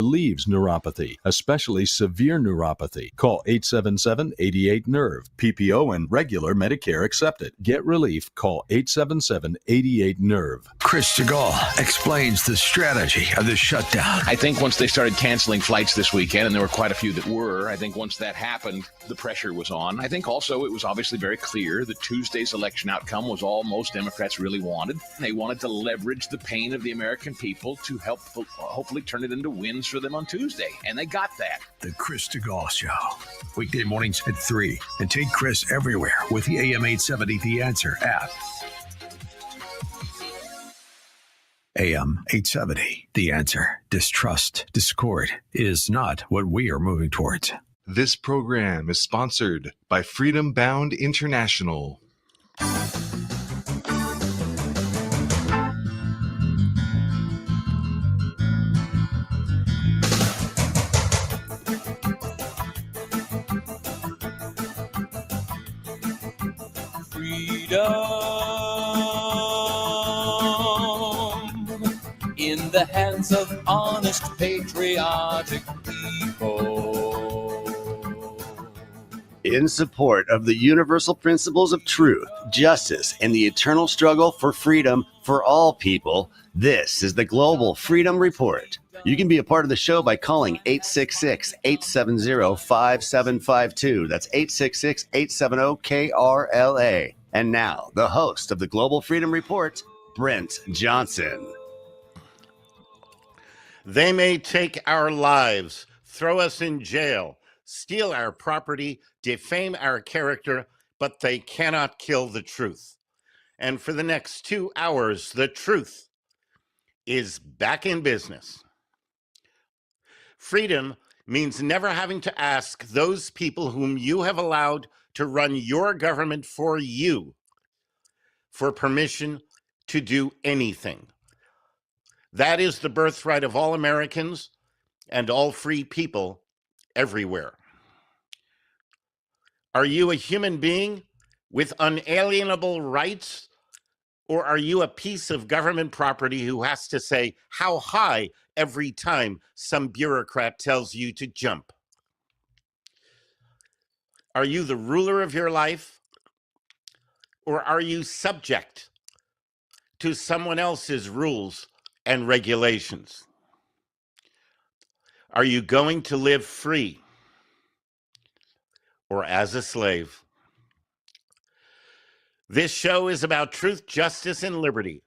relieves neuropathy, especially severe neuropathy. Call 877-88-NERVE. PPO and regular Medicare accepted. Get relief. Call 877-88-NERVE. Chris Segal explains the strategy of the shutdown. I think once they started canceling flights this weekend, and there were quite a few that were, I think once that happened, the pressure was on. I think also it was obviously very clear that Tuesday's election outcome was all most Democrats really wanted. They wanted to leverage the pain of the American people to help hopefully turn it into wins for them on Tuesday, and they got that. The Chris Segal Show. Weekday mornings at 3. And take Chris everywhere with the AM 870 The Answer app. AM 870 The Answer. Distrust, discord is not what we are moving towards. This program is sponsored by Freedom Bound International. In the hands of honest, patriotic people. In support of the universal principles of truth, justice, and the eternal struggle for freedom for all people, this is the Global Freedom Report. You can be a part of the show by calling 866-870-5752. That's 866-870-KRLA. And now, the host of the Global Freedom Report, Brent Johnson. They may take our lives, throw us in jail, steal our property, defame our character, but they cannot kill the truth. And for the next 2 hours, the truth is back in business. Freedom means never having to ask those people whom you have allowed to run your government for you for permission to do anything. That is the birthright of all Americans and all free people everywhere. Are you a human being with unalienable rights, or are you a piece of government property who has to say how high every time some bureaucrat tells you to jump? Are you the ruler of your life, or are you subject to someone else's rules and regulations? Are you going to live free or as a slave? This show is about truth, justice, and liberty.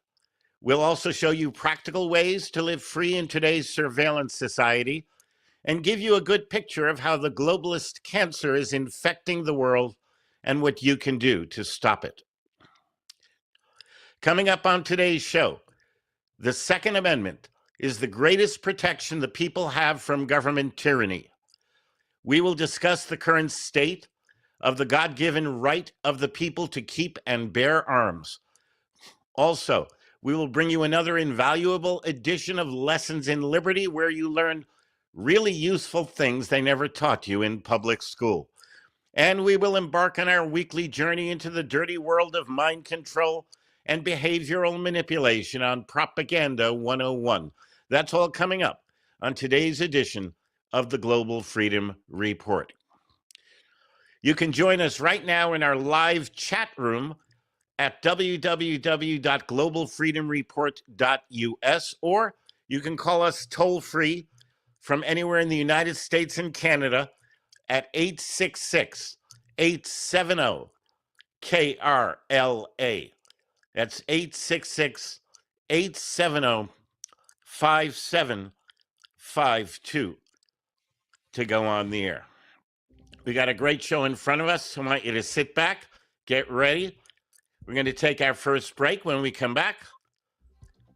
We'll also show you practical ways to live free in today's surveillance society and give you a good picture of how the globalist cancer is infecting the world and what you can do to stop it. Coming up on today's show, the Second Amendment is the greatest protection the people have from government tyranny. We will discuss the current state of the God-given right of the people to keep and bear arms. Also, we will bring you another invaluable edition of Lessons in Liberty, where you learn really useful things they never taught you in public school. And we will embark on our weekly journey into the dirty world of mind control and behavioral manipulation on Propaganda 101. That's all coming up on today's edition of the Global Freedom Report. You can join us right now in our live chat room at www.globalfreedomreport.us, or you can call us toll-free from anywhere in the United States and Canada at 866-870-KRLA. That's 866-870-5752 to go on the air. We got a great show in front of us. I want you to sit back, get ready. We're going to take our first break. When we come back,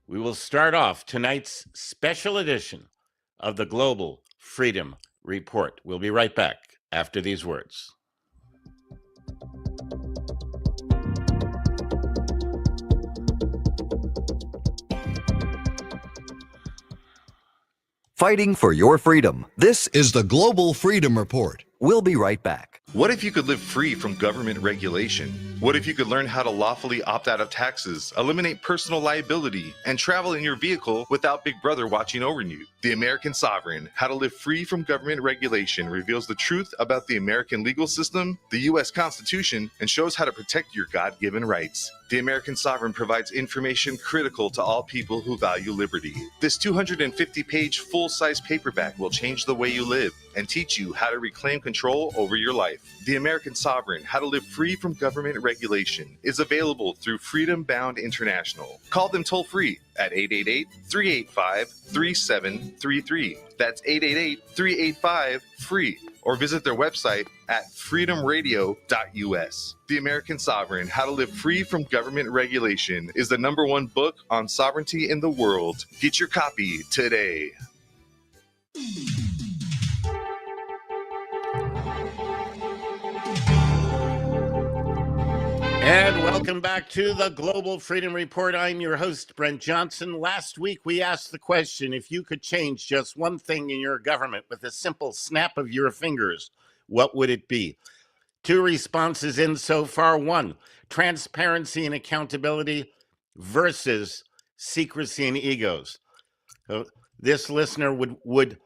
we will start off tonight's special edition of the Global Freedom Report. We'll be right back after these words. Fighting for your freedom. This is the Global Freedom Report. We'll be right back. What if you could live free from government regulation? What if you could learn how to lawfully opt out of taxes, eliminate personal liability, and travel in your vehicle without Big Brother watching over you? The American Sovereign, How to Live Free from Government Regulation reveals the truth about the American legal system, the U.S. Constitution, and shows how to protect your God-given rights. The American Sovereign provides information critical to all people who value liberty. This 250-page full-size paperback will change the way you live and teach you how to reclaim control over your life. The American Sovereign, How to Live Free from Government Regulation is available through Freedom Bound International. Call them toll-free at 888-385-3733. That's 888-385-FREE. Or visit their website at freedomradio.us. The American Sovereign, How to Live Free from Government Regulation is the #1 book on sovereignty in the world. Get your copy today. And welcome back to the Global Freedom Report. I'm your host, Brent Johnson. Last week, we asked the question, if you could change just one thing in your government with a simple snap of your fingers, what would it be? 2 responses in so far. 1, transparency and accountability versus secrecy and egos. This listener would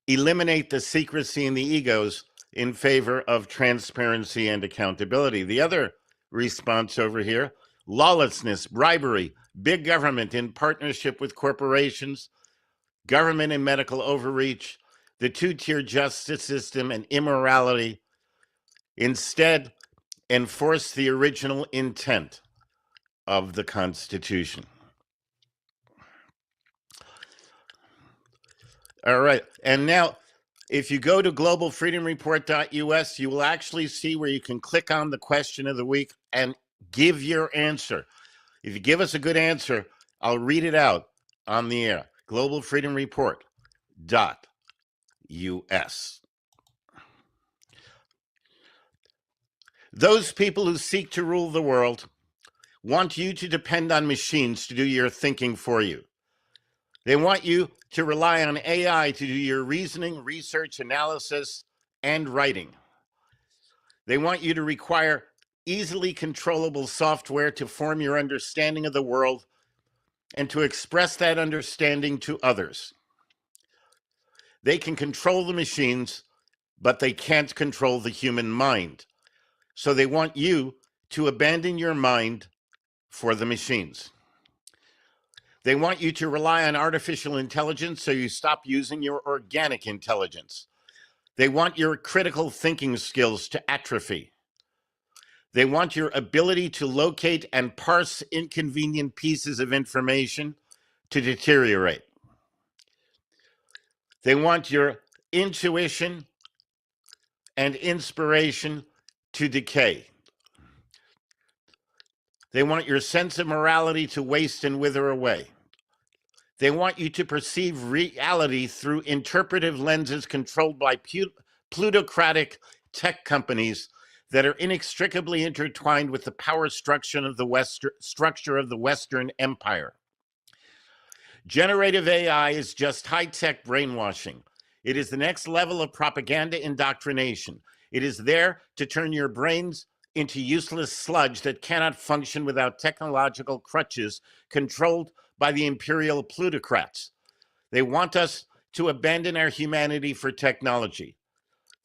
eliminate the secrecy and the egos in favor of transparency and accountability. The other response over here, lawlessness, bribery, big government in partnership with corporations, government and medical overreach, the 2-tier justice system, and immorality. Instead, enforce the original intent of the Constitution. All right, and now, if you go to globalfreedomreport.us, you will actually see where you can click on the question of the week and give your answer. If you give us a good answer, I'll read it out on the air. globalfreedomreport.us. Those people who seek to rule the world want you to depend on machines to do your thinking for you. They want you to rely on AI to do your reasoning, research, analysis, and writing. They want you to require easily controllable software to form your understanding of the world and to express that understanding to others. They can control the machines, but they can't control the human mind. So they want you to abandon your mind for the machines. They want you to rely on artificial intelligence so you stop using your organic intelligence. They want your critical thinking skills to atrophy. They want your ability to locate and parse inconvenient pieces of information to deteriorate. They want your intuition and inspiration to decay. They want your sense of morality to waste and wither away. They want you to perceive reality through interpretive lenses controlled by plutocratic tech companies that are inextricably intertwined with the power structure of the Western Empire. Generative AI is just high-tech brainwashing. It is the next level of propaganda indoctrination. It is there to turn your brains into useless sludge that cannot function without technological crutches controlled by the imperial plutocrats. They want us to abandon our humanity for technology.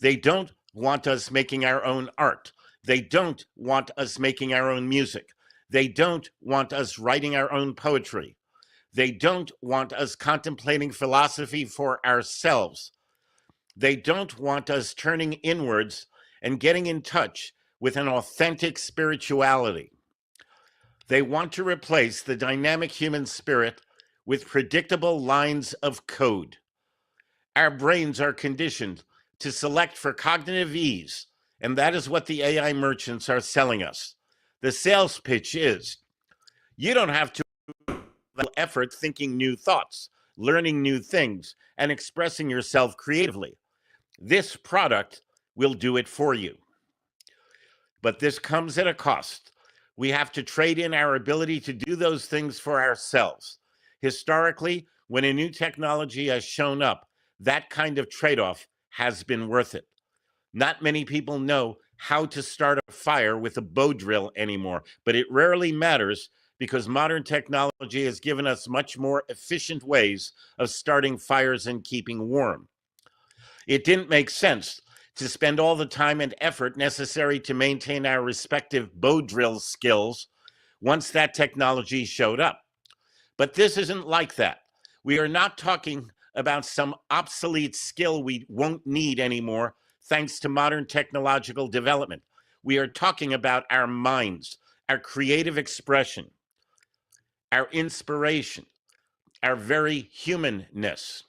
They don't want us making our own art. They don't want us making our own music. They don't want us writing our own poetry. They don't want us contemplating philosophy for ourselves. They don't want us turning inwards and getting in touch with an authentic spirituality. They want to replace the dynamic human spirit with predictable lines of code. Our brains are conditioned to select for cognitive ease, and that is what the AI merchants are selling us. The sales pitch is, you don't have to effort thinking new thoughts, learning new things, and expressing yourself creatively. This product will do it for you. But this comes at a cost. We have to trade in our ability to do those things for ourselves. Historically, when a new technology has shown up, that kind of trade-off has been worth it. Not many people know how to start a fire with a bow drill anymore, but it rarely matters because modern technology has given us much more efficient ways of starting fires and keeping warm. It didn't make sense to spend all the time and effort necessary to maintain our respective bow drill skills once that technology showed up. But this isn't like that. We are not talking about some obsolete skill we won't need anymore thanks to modern technological development. We are talking about our minds, our creative expression, our inspiration, our very humanness.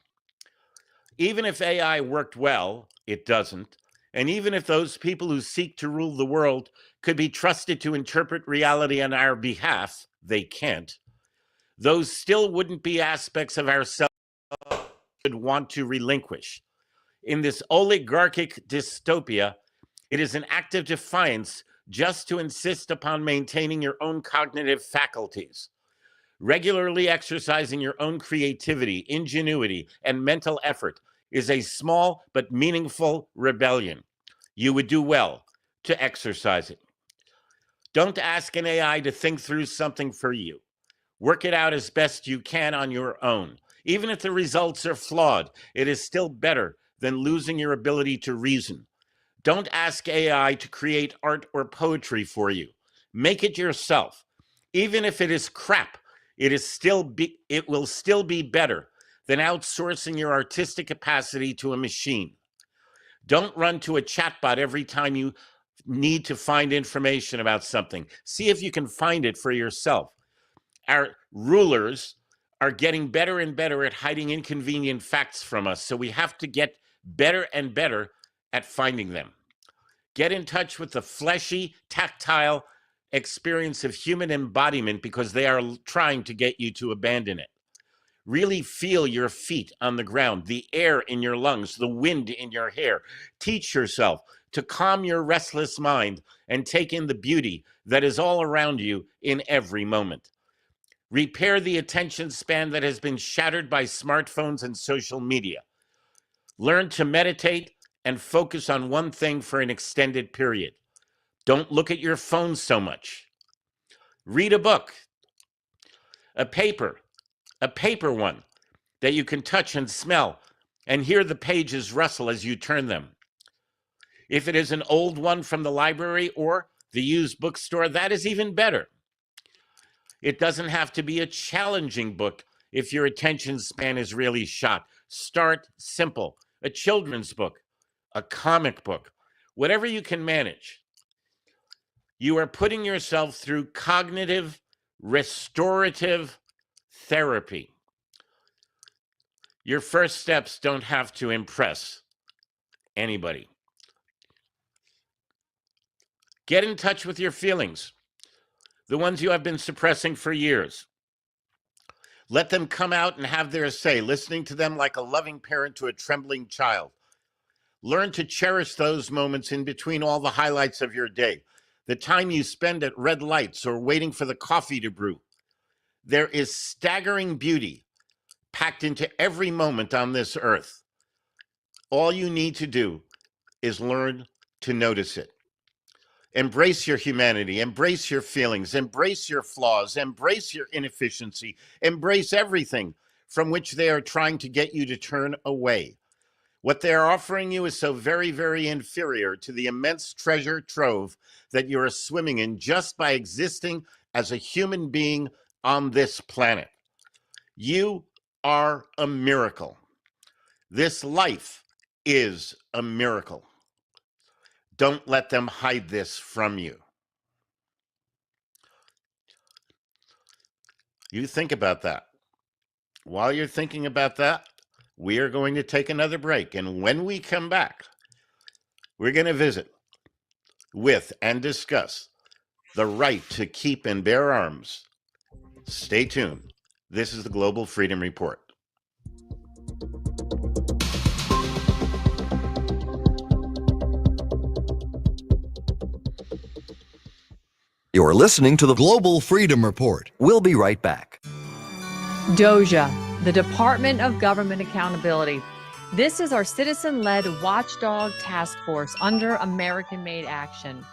Even if AI worked well, it doesn't. And even if those people who seek to rule the world could be trusted to interpret reality on our behalf, they can't. Those still wouldn't be aspects of ourselves we would want to relinquish. In this oligarchic dystopia, it is an act of defiance just to insist upon maintaining your own cognitive faculties. Regularly exercising your own creativity, ingenuity, and mental effort is a small but meaningful rebellion. You would do well to exercise it. Don't ask an AI to think through something for you. Work it out as best you can on your own. Even if the results are flawed, it is still better than losing your ability to reason. Don't ask AI to create art or poetry for you. Make it yourself. Even if it is crap, it will still be better than outsourcing your artistic capacity to a machine. Don't run to a chatbot every time you need to find information about something. See if you can find it for yourself. Our rulers are getting better and better at hiding inconvenient facts from us, so we have to get better and better at finding them. Get in touch with the fleshy, tactile experience of human embodiment because they are trying to get you to abandon it. Really feel your feet on the ground, the air in your lungs, the wind in your hair. Teach yourself to calm your restless mind and take in the beauty that is all around you in every moment. Repair the attention span that has been shattered by smartphones and social media. Learn to meditate and focus on one thing for an extended period. Don't look at your phone so much. Read a book, a paper one that you can touch and smell and hear the pages rustle as you turn them. If it is an old one from the library or the used bookstore, that is even better. It doesn't have to be a challenging book if your attention span is really shot. Start simple. A children's book, a comic book, whatever you can manage. You are putting yourself through cognitive, restorative therapy. Your first steps don't have to impress anybody. Get in touch with your feelings, the ones you have been suppressing for years. Let them come out and have their say, listening to them like a loving parent to a trembling child. Learn to cherish those moments in between all the highlights of your day, the time you spend at red lights or waiting for the coffee to brew. There is staggering beauty packed into every moment on this earth. All you need to do is learn to notice it. Embrace your humanity, embrace your feelings, embrace your flaws, embrace your inefficiency, embrace everything from which they are trying to get you to turn away. What they are offering you is so very, very inferior to the immense treasure trove that you are swimming in just by existing as a human being on this planet. You are a miracle. This life is a miracle. Don't let them hide this from you. You think about that. While you're thinking about that, we are going to take another break. And when we come back, we're going to visit with and discuss the right to keep and bear arms. Stay tuned. This is the Global Freedom Report. You're listening to the Global Freedom Report. We'll be right back. DOJA, the Department of Government Accountability, This is our citizen-led watchdog task force under American-made action.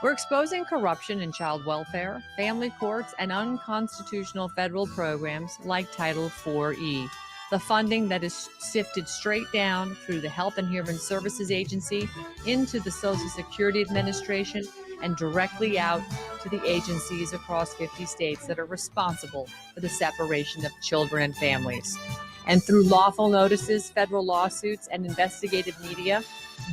We're exposing corruption in child welfare, family courts, and unconstitutional federal programs like Title IV-E. The funding that is sifted straight down through the Health and Human Services Agency into the Social Security Administration and directly out to the agencies across 50 states that are responsible for the separation of children and families. And through lawful notices, federal lawsuits, and investigative media,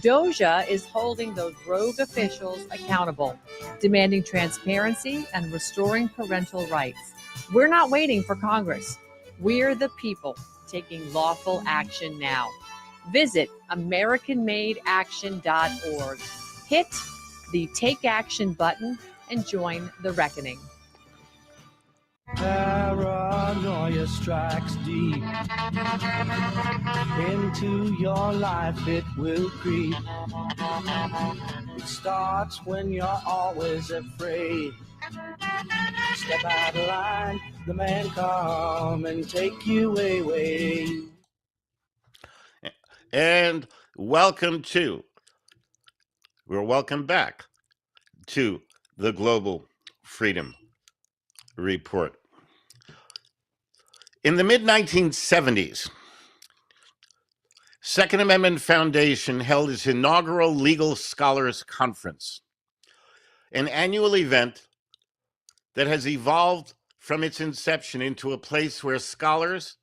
DOJA is holding those rogue officials accountable, demanding transparency and restoring parental rights. We're not waiting for Congress. We're the people taking lawful action now. Visit AmericanMadeAction.org. Hit the Take Action button and join the reckoning. Paranoia strikes deep into your life, it will creep. It starts when you're always afraid. Step out of line, the man come and take you away. And welcome back to the Global Freedom Report. In the mid-1970s, Second Amendment Foundation held its inaugural Legal Scholars Conference, an annual event that has evolved from its inception into a place where scholars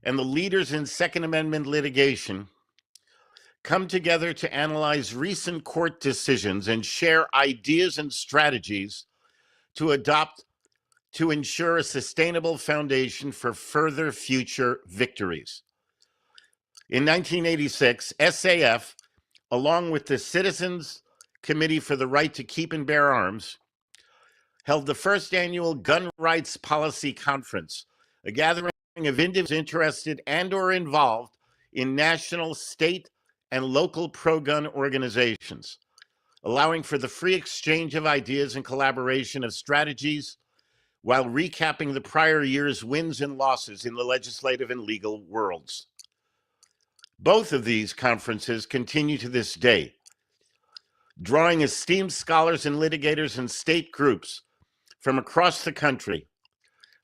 and the leaders in Second Amendment litigation come together to analyze recent court decisions and share ideas and strategies to adopt to ensure a sustainable foundation for further future victories. In 1986, SAF, along with the Citizens Committee for the Right to Keep and Bear Arms, held the first annual Gun Rights Policy Conference, a gathering of individuals interested and or involved in national, state, and local pro-gun organizations, allowing for the free exchange of ideas and collaboration of strategies while recapping the prior year's wins and losses in the legislative and legal worlds. Both of these conferences continue to this day, drawing esteemed scholars and litigators and state groups from across the country,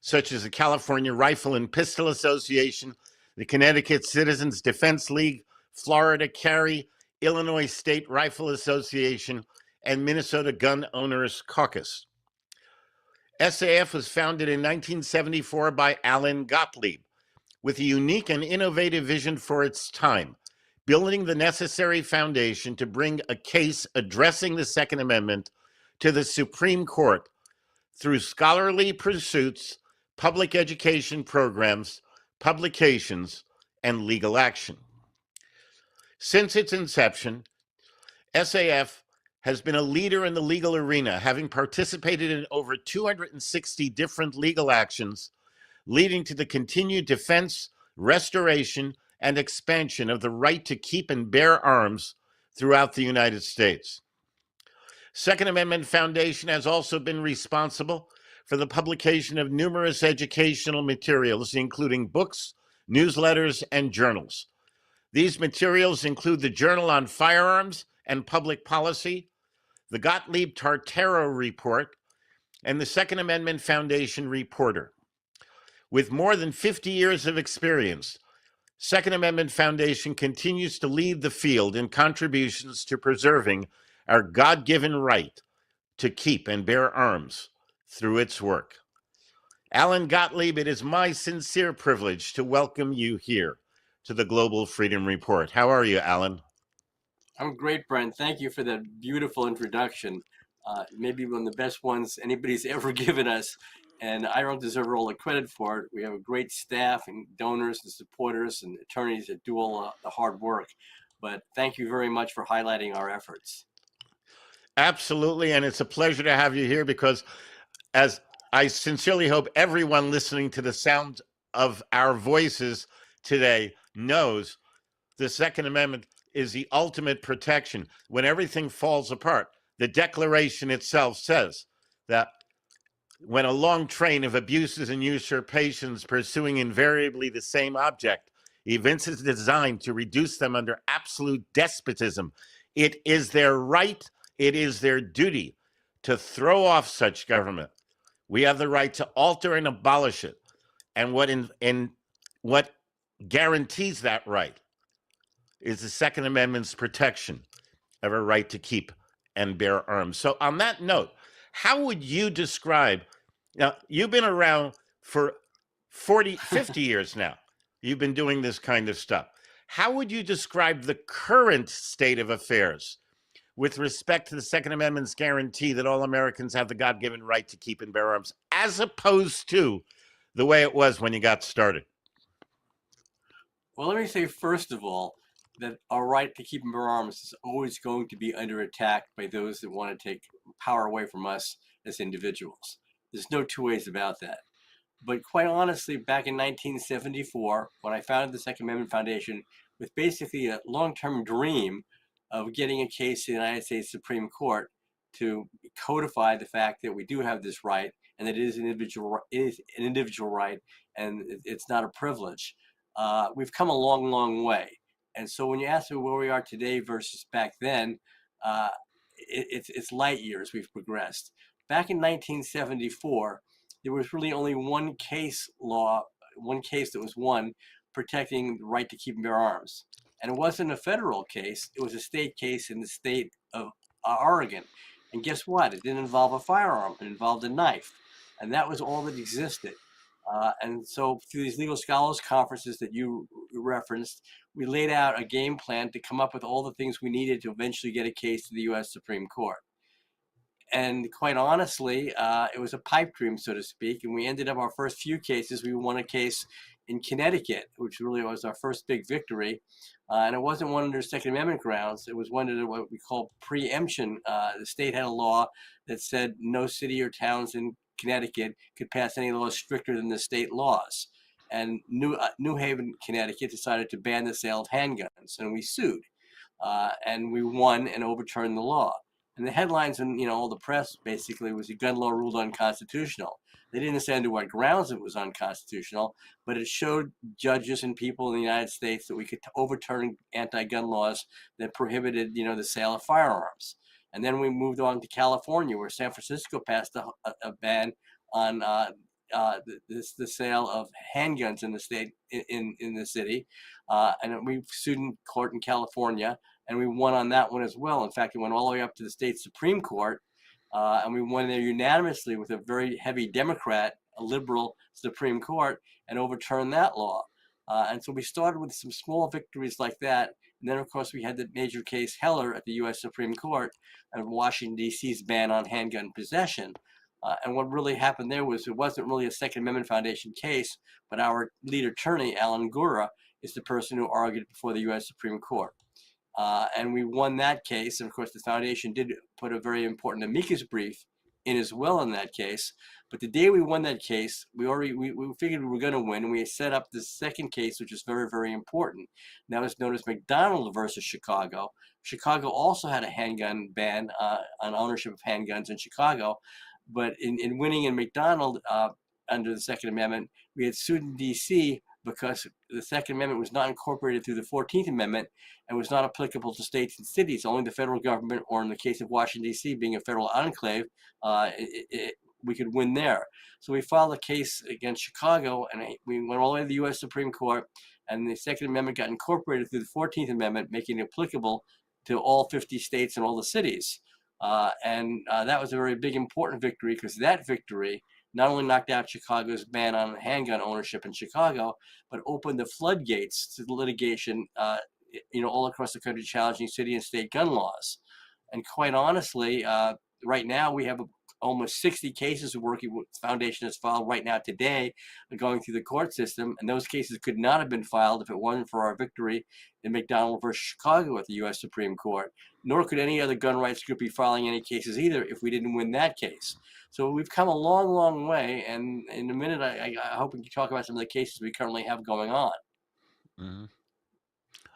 such as the California Rifle and Pistol Association, the Connecticut Citizens Defense League, Florida Carry, Illinois State Rifle Association, and Minnesota Gun Owners Caucus. SAF was founded in 1974 by Alan Gottlieb, with a unique and innovative vision for its time, building the necessary foundation to bring a case addressing the Second Amendment to the Supreme Court through scholarly pursuits, public education programs, publications, and legal action. Since its inception, SAF has been a leader in the legal arena, having participated in over 260 different legal actions, leading to the continued defense, restoration, and expansion of the right to keep and bear arms throughout the United States. Second Amendment Foundation has also been responsible for the publication of numerous educational materials, including books, newsletters, and journals. These materials include the Journal on Firearms and Public Policy, the Gottlieb-Tartaro Report, and the Second Amendment Foundation Reporter. With more than 50 years of experience, Second Amendment Foundation continues to lead the field in contributions to preserving our God-given right to keep and bear arms through its work. Alan Gottlieb, it is my sincere privilege to welcome you here to the Global Freedom Report. How are you, Alan? I'm great, Brent. Thank you for that beautiful introduction. Maybe one of the best ones anybody's ever given us. And I don't deserve all the credit for it. We have a great staff and donors and supporters and attorneys that do all the hard work. But thank you very much for highlighting our efforts. Absolutely. And it's a pleasure to have you here because, as I sincerely hope everyone listening to the sound of our voices today knows, the Second Amendment is the ultimate protection. When everything falls apart, the Declaration itself says that when a long train of abuses and usurpations pursuing invariably the same object Events is designed to reduce them under absolute despotism. It is their right, it is their duty to throw off such government. We have the right to alter and abolish it. And what guarantees that right is the Second Amendment's protection of a right to keep and bear arms. So on that note, how would you describe, now you've been around for 40, 50 years now. You've been doing this kind of stuff. How would you describe the current state of affairs with respect to the Second Amendment's guarantee that all Americans have the God-given right to keep and bear arms, as opposed to the way it was when you got started? Well, let me say, first of all, that our right to keep and bear arms is always going to be under attack by those that want to take power away from us as individuals. There's no two ways about that. But quite honestly, back in 1974, when I founded the Second Amendment Foundation with basically a long-term dream of getting a case to the United States Supreme Court to codify the fact that we do have this right and that it is an individual right and it's not a privilege. We've come a long, long way. And so when you ask me where we are today versus back then, it's light years we've progressed. Back in 1974, there was really only one case that was won protecting the right to keep and bear arms. And it wasn't a federal case, it was a state case in the state of Oregon. And guess what? It didn't involve a firearm, it involved a knife. And that was all that existed. And so through these legal scholars conferences that you referenced, we laid out a game plan to come up with all the things we needed to eventually get a case to the US Supreme Court. And quite honestly, it was a pipe dream, so to speak. And we ended up our first few cases. We won a case in Connecticut, which really was our first big victory. And it wasn't one under Second Amendment grounds. It was one under what we call preemption. The state had a law that said no city or towns in Connecticut could pass any laws stricter than the state laws. And New Haven, Connecticut decided to ban the sale of handguns, and we sued. And we won and overturned the law. And the headlines in all the press basically was the gun law ruled unconstitutional. They didn't say under what grounds it was unconstitutional, but it showed judges and people in the United States that we could overturn anti-gun laws that prohibited the sale of firearms. And then we moved on to California, where San Francisco passed a ban on the sale of handguns in the state, in the city. And we sued in court in California, and we won on that one as well. In fact, it went all the way up to the state Supreme Court, and we won there unanimously with a very heavy Democrat, a liberal Supreme Court, and overturned that law. And so we started with some small victories like that. And then, of course, we had the major case Heller at the U.S. Supreme Court and Washington, D.C.'s ban on handgun possession. And what really happened there was it wasn't really a Second Amendment Foundation case, but our lead attorney, Alan Gura, is the person who argued before the U.S. Supreme Court. And we won that case. And of course, the foundation did put a very important amicus brief in as well in that case. But the day we won that case, we figured we were going to win, and we set up the second case, which is very, very important. And that was known as McDonald versus Chicago. Chicago also had a handgun ban on ownership of handguns in Chicago. But in winning in McDonald under the Second Amendment, we had sued in D.C. because the Second Amendment was not incorporated through the 14th Amendment and was not applicable to states and cities. Only the federal government, or in the case of Washington, D.C., being a federal enclave, we could win there. So we filed a case against Chicago, and we went all the way to the U.S. Supreme Court, and the Second Amendment got incorporated through the 14th Amendment, making it applicable to all 50 states and all the cities. And that was a very big, important victory, because that victory not only knocked out Chicago's ban on handgun ownership in Chicago, but opened the floodgates to the litigation, all across the country, challenging city and state gun laws. And quite honestly, right now we have almost 60 cases working with the foundation has filed right now today, going through the court system. And those cases could not have been filed if it wasn't for our victory in McDonald versus Chicago at the U.S. Supreme Court. Nor could any other gun rights group be filing any cases either if we didn't win that case. So we've come a long, long way. And in a minute, I hope we can talk about some of the cases we currently have going on. Mm-hmm.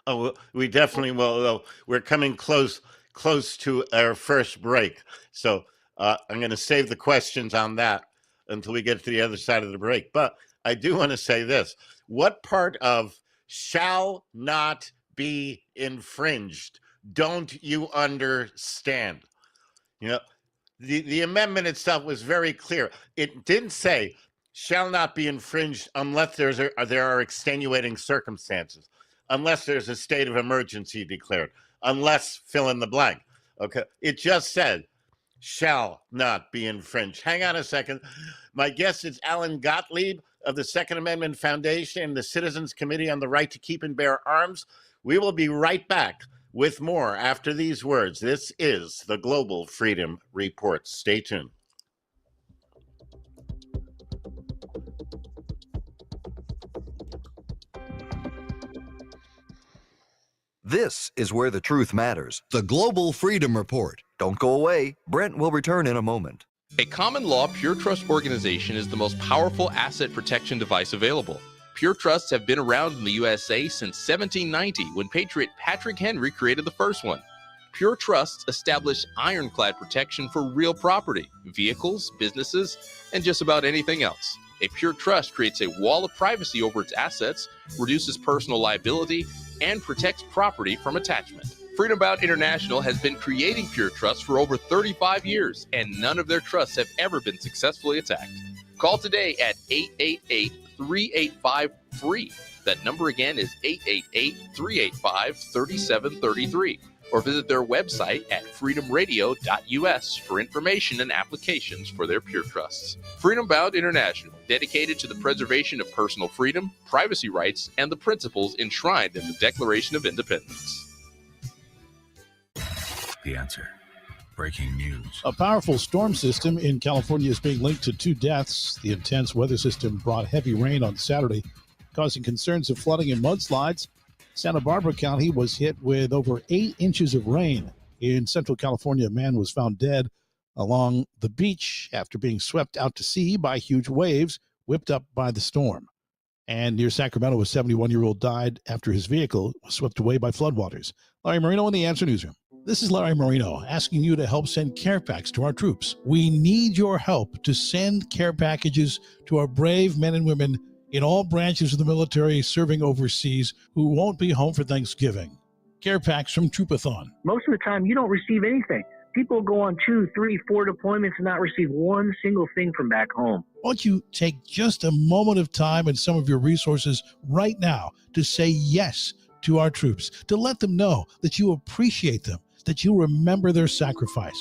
Oh, we definitely will. Though we're coming close to our first break. So I'm going to save the questions on that until we get to the other side of the break. But I do want to say this. What part of shall not be infringed. Don't you understand? You know, the amendment itself was very clear. It didn't say shall not be infringed unless there are extenuating circumstances, unless there's a state of emergency declared, unless fill in the blank. Okay, it just said shall not be infringed. Hang on a second. My guest is Alan Gottlieb of the Second Amendment Foundation and the Citizens Committee on the Right to Keep and Bear Arms. We will be right back with more after these words. This is the Global Freedom Report. Stay tuned. This is where the truth matters. The Global Freedom Report. Don't go away. Brent will return in a moment. A common law Pure Trust organization is the most powerful asset protection device available. Pure Trusts have been around in the USA since 1790, when Patriot Patrick Henry created the first one. Pure Trusts establish ironclad protection for real property, vehicles, businesses, and just about anything else. A Pure Trust creates a wall of privacy over its assets, reduces personal liability, and protects property from attachment. Freedom Bound International has been creating Pure Trusts for over 35 years, and none of their trusts have ever been successfully attacked. Call today at 888-385-FREE. That number again is 888-385-3733. Or visit their website at freedomradio.us for information and applications for their Pure Trusts. Freedom Bound International, dedicated to the preservation of personal freedom, privacy rights, and the principles enshrined in the Declaration of Independence. The Answer. Breaking news. A powerful storm system in California is being linked to 2 deaths. The intense weather system brought heavy rain on Saturday, causing concerns of flooding and mudslides. Santa Barbara County was hit with over 8 inches of rain. In Central California, a man was found dead along the beach after being swept out to sea by huge waves whipped up by the storm. And near Sacramento, a 71-year-old died after his vehicle was swept away by floodwaters. Larry Marino in the Answer Newsroom. This is Larry Marino asking you to help send care packs to our troops. We need your help to send care packages to our brave men and women in all branches of the military serving overseas who won't be home for Thanksgiving. Care packs from Troopathon. Most of the time, you don't receive anything. People go on 2, 3, 4 deployments and not receive one single thing from back home. Won't you take just a moment of time and some of your resources right now to say yes to our troops, to let them know that you appreciate them, that you remember their sacrifice?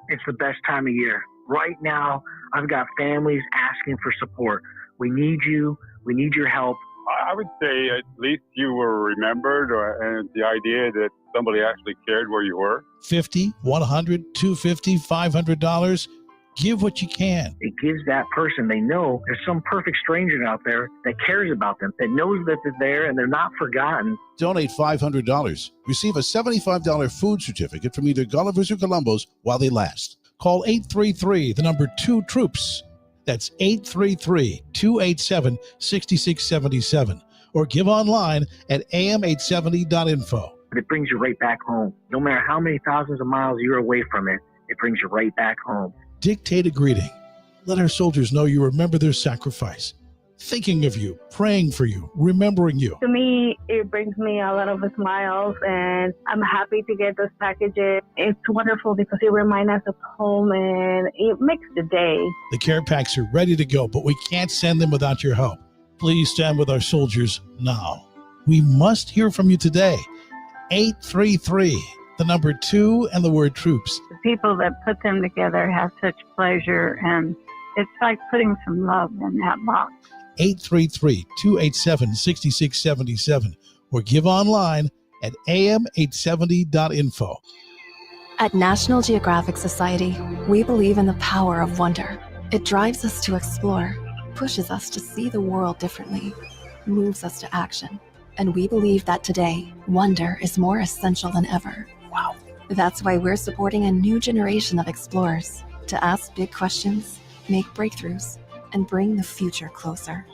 It's the best time of year. Right now, I've got families asking for support. We need you. We need your help. I would say at least you were remembered, and the idea that somebody actually cared where you were. $50, $100, $250, $500. Give what you can. It gives that person, they know there's some perfect stranger out there that cares about them, that knows that they're there and they're not forgotten. Donate $500. Receive a $75 food certificate from either Gulliver's or Columbo's while they last. Call 833-2-TROOPS. That's 833-287-6677. Or give online at am870.info. But it brings you right back home. No matter how many thousands of miles you're away from it, it brings you right back home. Dictate a greeting. Let our soldiers know you remember their sacrifice. Thinking of you, praying for you, remembering you. To me, it brings me a lot of smiles, and I'm happy to get those packages. It's wonderful because it reminds us of home, and it makes the day. The care packs are ready to go, but we can't send them without your help. Please stand with our soldiers now. We must hear from you today. 833, the number 2 and the word troops. The people that put them together have such pleasure, and it's like putting some love in that box. 833-287-6677 or give online at am870.info. At National Geographic Society, we believe in the power of wonder. It drives us to explore, pushes us to see the world differently, moves us to action. And we believe that today, wonder is more essential than ever. Wow. That's why we're supporting a new generation of explorers to ask big questions, make breakthroughs, and bring the future closer.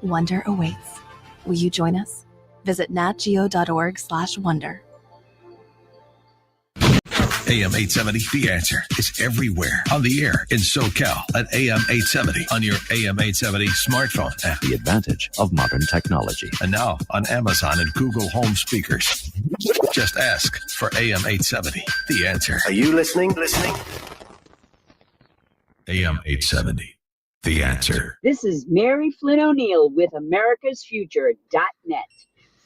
Wonder awaits. Will you join us? Visit natgeo.org/wonder. AM 870, The Answer is everywhere on the air in SoCal at AM 870 on your AM 870 smartphone app. The advantage of modern technology. And now on Amazon and Google Home speakers. Just ask for AM 870, The Answer. Are you listening? AM 870, The Answer. This is Mary Flynn O'Neill with AmericasFuture.net,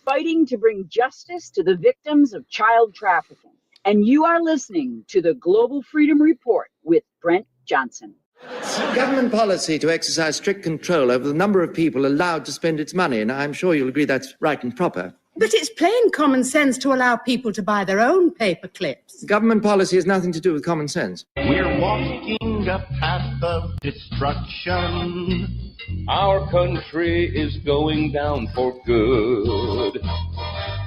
fighting to bring justice to the victims of child trafficking. And you are listening to the Global Freedom Report with Brent Johnson. Government policy to exercise strict control over the number of people allowed to spend its money, and I'm sure you'll agree that's right and proper. But it's plain common sense to allow people to buy their own paper clips. Government policy has nothing to do with common sense. We're walking a path of destruction. Our country is going down for good.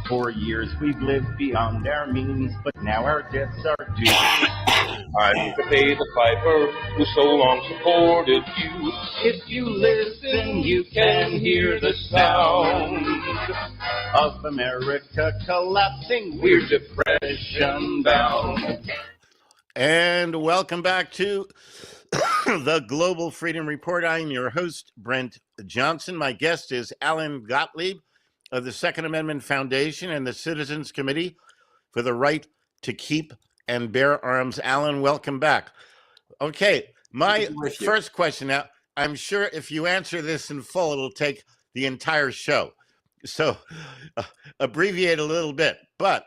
For years we've lived beyond our means, but now our debts are due. I'm to pay the piper who so long supported you. If you listen, you can hear the sound of America collapsing. We're depression bound. And welcome back to the Global Freedom Report. I'm your host, Brent Johnson. My guest is Alan Gottlieb of the Second Amendment Foundation and the Citizens Committee for the Right to Keep and Bear Arms. Alan, welcome back. Okay, my first question now, I'm sure if you answer this in full, it'll take the entire show. So abbreviate a little bit, but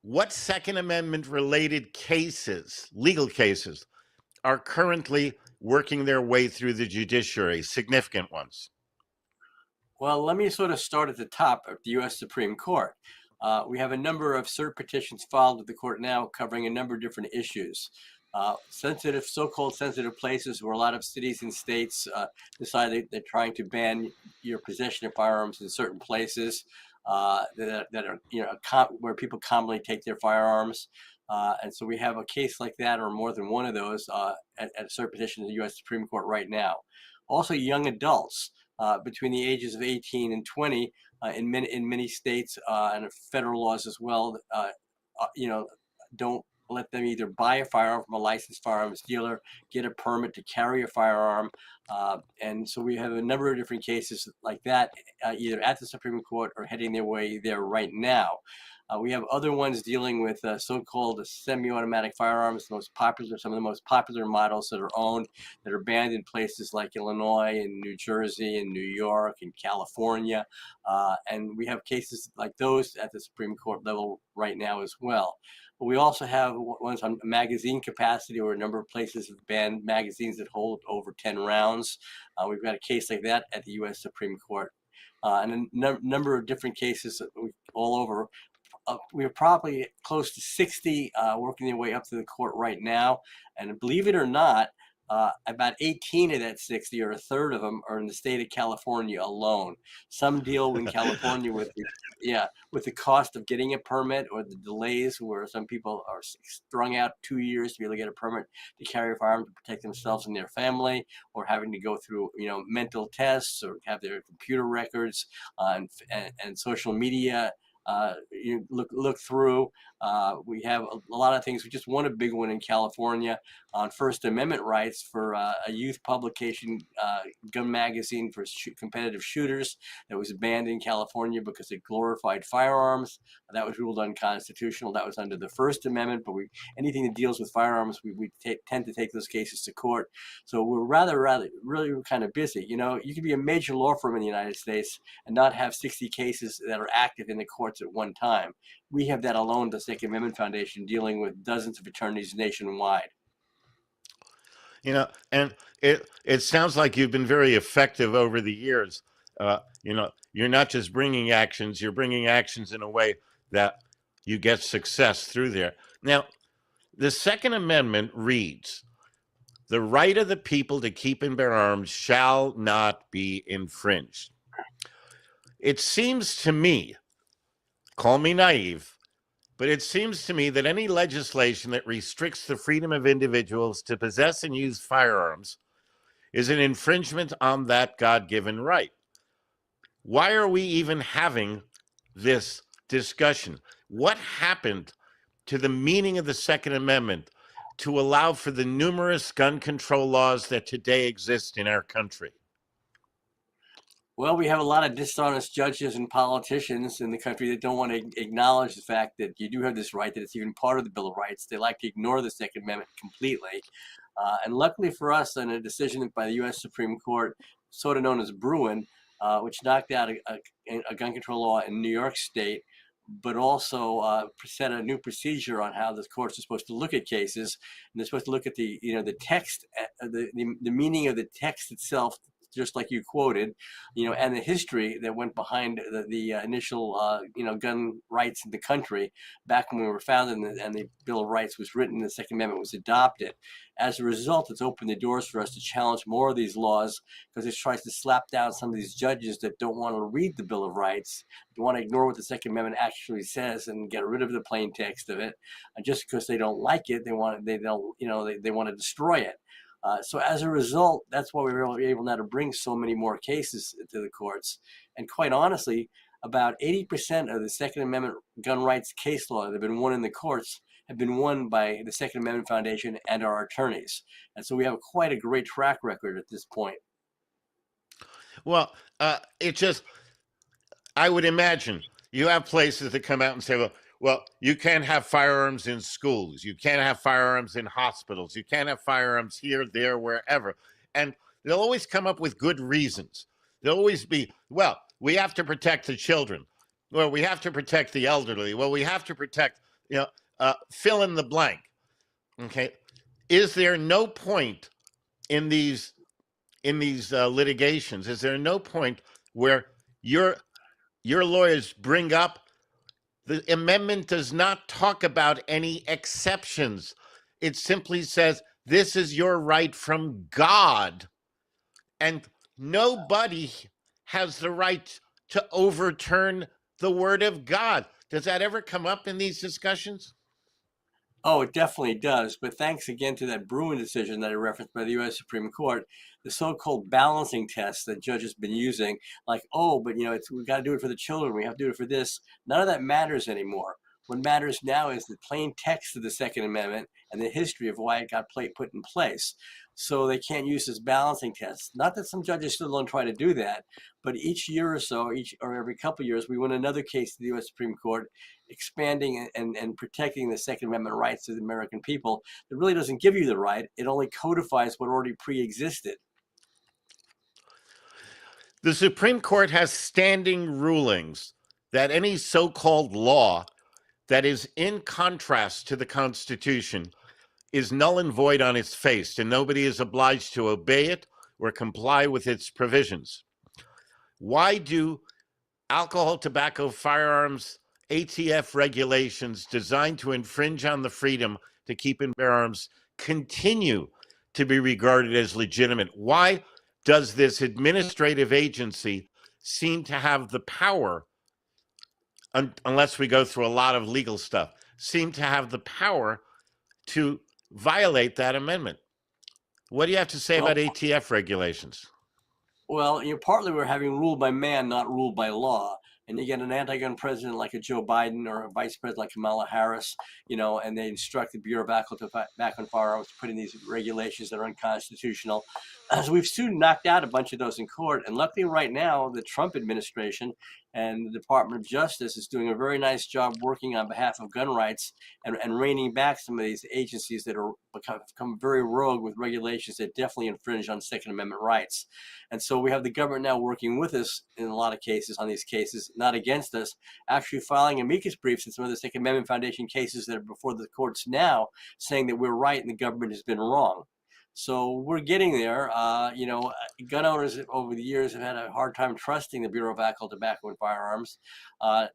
what Second Amendment related cases, legal cases, are currently working their way through the judiciary, significant ones? Well, let me sort of start at the top of the U.S. Supreme Court. We have a number of cert petitions filed with the court now covering a number of different issues. So-called sensitive places where a lot of cities and states decide they're trying to ban your possession of firearms in certain places that are, where people commonly take their firearms. And so we have a case like that or more than one of those at a cert petition in the U.S. Supreme Court right now. Also, young adults between the ages of 18 and 20 in many states and federal laws as well, don't let them either buy a firearm from a licensed firearms dealer, get a permit to carry a firearm. And so we have a number of different cases like that, either at the Supreme Court or heading their way there right now. We have other ones dealing with so-called semi-automatic firearms, some of the most popular models that are owned, that are banned in places like Illinois and New Jersey and New York and California. And we have cases like those at the Supreme Court level right now as well. But we also have ones on magazine capacity, where a number of places have banned magazines that hold over 10 rounds. We've got a case like that at the U.S. Supreme Court. And a number of different cases all over. We have probably close to 60 working their way up to the court right now. And believe it or not, about 18 of that 60, or a third of them, are in the state of California alone. Some deal in California with the cost of getting a permit, or the delays where some people are strung out 2 years to be able to get a permit to carry a firearm to protect themselves and their family, or having to go through mental tests, or have their computer records and social media you look through. We have a lot of things. We just won a big one in California on First Amendment rights for a youth publication, gun magazine for competitive shooters, that was banned in California because it glorified firearms. That was ruled unconstitutional. That was under the First Amendment, but anything that deals with firearms, we tend to take those cases to court. So we're really kind of busy. You could be a major law firm in the United States and not have 60 cases that are active in the courts at one time. We have that alone, the Second Amendment Foundation, dealing with dozens of attorneys nationwide. And it sounds like you've been very effective over the years. You're not just bringing actions, you're bringing actions in a way that you get success through there. Now, the Second Amendment reads, "The right of the people to keep and bear arms shall not be infringed." It seems to me, call me naive, but it seems to me that any legislation that restricts the freedom of individuals to possess and use firearms is an infringement on that God-given right. Why are we even having this discussion? What happened to the meaning of the Second Amendment to allow for the numerous gun control laws that today exist in our country? Well, we have a lot of dishonest judges and politicians in the country that don't want to acknowledge the fact that you do have this right, that it's even part of the Bill of Rights. They like to ignore the Second Amendment completely. And luckily for us, in a decision by the U.S. Supreme Court, sort of known as Bruen, which knocked out a gun control law in New York State, but also set a new procedure on how the courts are supposed to look at cases, and they're supposed to look at the text, the meaning of the text itself, just like you quoted, and the history that went behind the initial, gun rights in the country back when we were founded and the Bill of Rights was written, the Second Amendment was adopted. As a result, it's opened the doors for us to challenge more of these laws because it tries to slap down some of these judges that don't want to read the Bill of Rights, don't want to ignore what the Second Amendment actually says and get rid of the plain text of it. And just because they don't like it, they want to destroy it. So as a result, that's why we were able now to bring so many more cases to the courts. And quite honestly, about 80% of the Second Amendment gun rights case law that have been won in the courts have been won by the Second Amendment Foundation and our attorneys. And so we have quite a great track record at this point. Well, I would imagine you have places that come out and say, well, you can't have firearms in schools. You can't have firearms in hospitals. You can't have firearms here, there, wherever. And they'll always come up with good reasons. They'll always be, well, we have to protect the children. Well, we have to protect the elderly. Well, we have to protect, fill in the blank. Okay. Is there no point in these litigations? Is there no point where your lawyers bring up the amendment does not talk about any exceptions? It simply says, this is your right from God. And nobody has the right to overturn the word of God. Does that ever come up in these discussions? Oh, it definitely does. But thanks again to that Bruen decision that I referenced by the U.S. Supreme Court, the so-called balancing tests that judges have been using, like, we've got to do it for the children, we have to do it for this. None of that matters anymore. What matters now is the plain text of the Second Amendment and the history of why it got put in place. So they can't use this balancing test. Not that some judges still don't try to do that, but each year or so, or every couple of years, we win another case to the U.S. Supreme Court, expanding and protecting the Second Amendment rights of the American people. It really doesn't give you the right. It only codifies what already pre-existed. The Supreme Court has standing rulings that any so-called law that is in contrast to the Constitution is null and void on its face, and nobody is obliged to obey it or comply with its provisions. Why do alcohol, tobacco, firearms, ATF regulations designed to infringe on the freedom to keep and bear arms continue to be regarded as legitimate? Why does this administrative agency seem to have the power, unless we go through a lot of legal stuff, seem to have the power to violate that amendment? What do you have to say about ATF regulations? Well, partly we're having rule by man, not rule by law. And you get an anti-gun president like a Joe Biden or a vice president like Kamala Harris, and they instruct the Bureau of Alcohol, Tobacco, and Firearms to put in these regulations that are unconstitutional. So we've soon knocked out a bunch of those in court. And luckily right now, the Trump administration and the Department of Justice is doing a very nice job working on behalf of gun rights and reining back some of these agencies that are become very rogue with regulations that definitely infringe on Second Amendment rights. And so we have the government now working with us in a lot of cases on these cases, not against us, actually filing amicus briefs in some of the Second Amendment Foundation cases that are before the courts now, saying that we're right and the government has been wrong. So we're getting there. Gun owners over the years have had a hard time trusting the Bureau of Alcohol, Tobacco, and Firearms,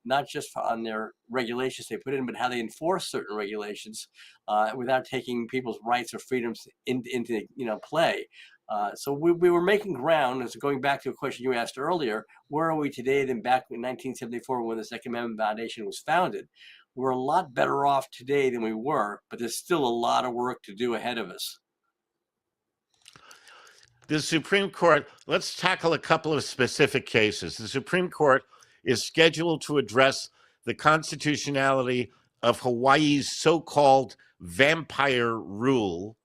not just on their regulations they put in, but how they enforce certain regulations without taking people's rights or freedoms into play. So we were making ground. As going back to a question you asked earlier, where are we today than back in 1974 when the Second Amendment Foundation was founded? We're a lot better off today than we were, but there's still a lot of work to do ahead of us. The Supreme Court, let's tackle a couple of specific cases. The Supreme Court is scheduled to address the constitutionality of Hawaii's so-called vampire rule,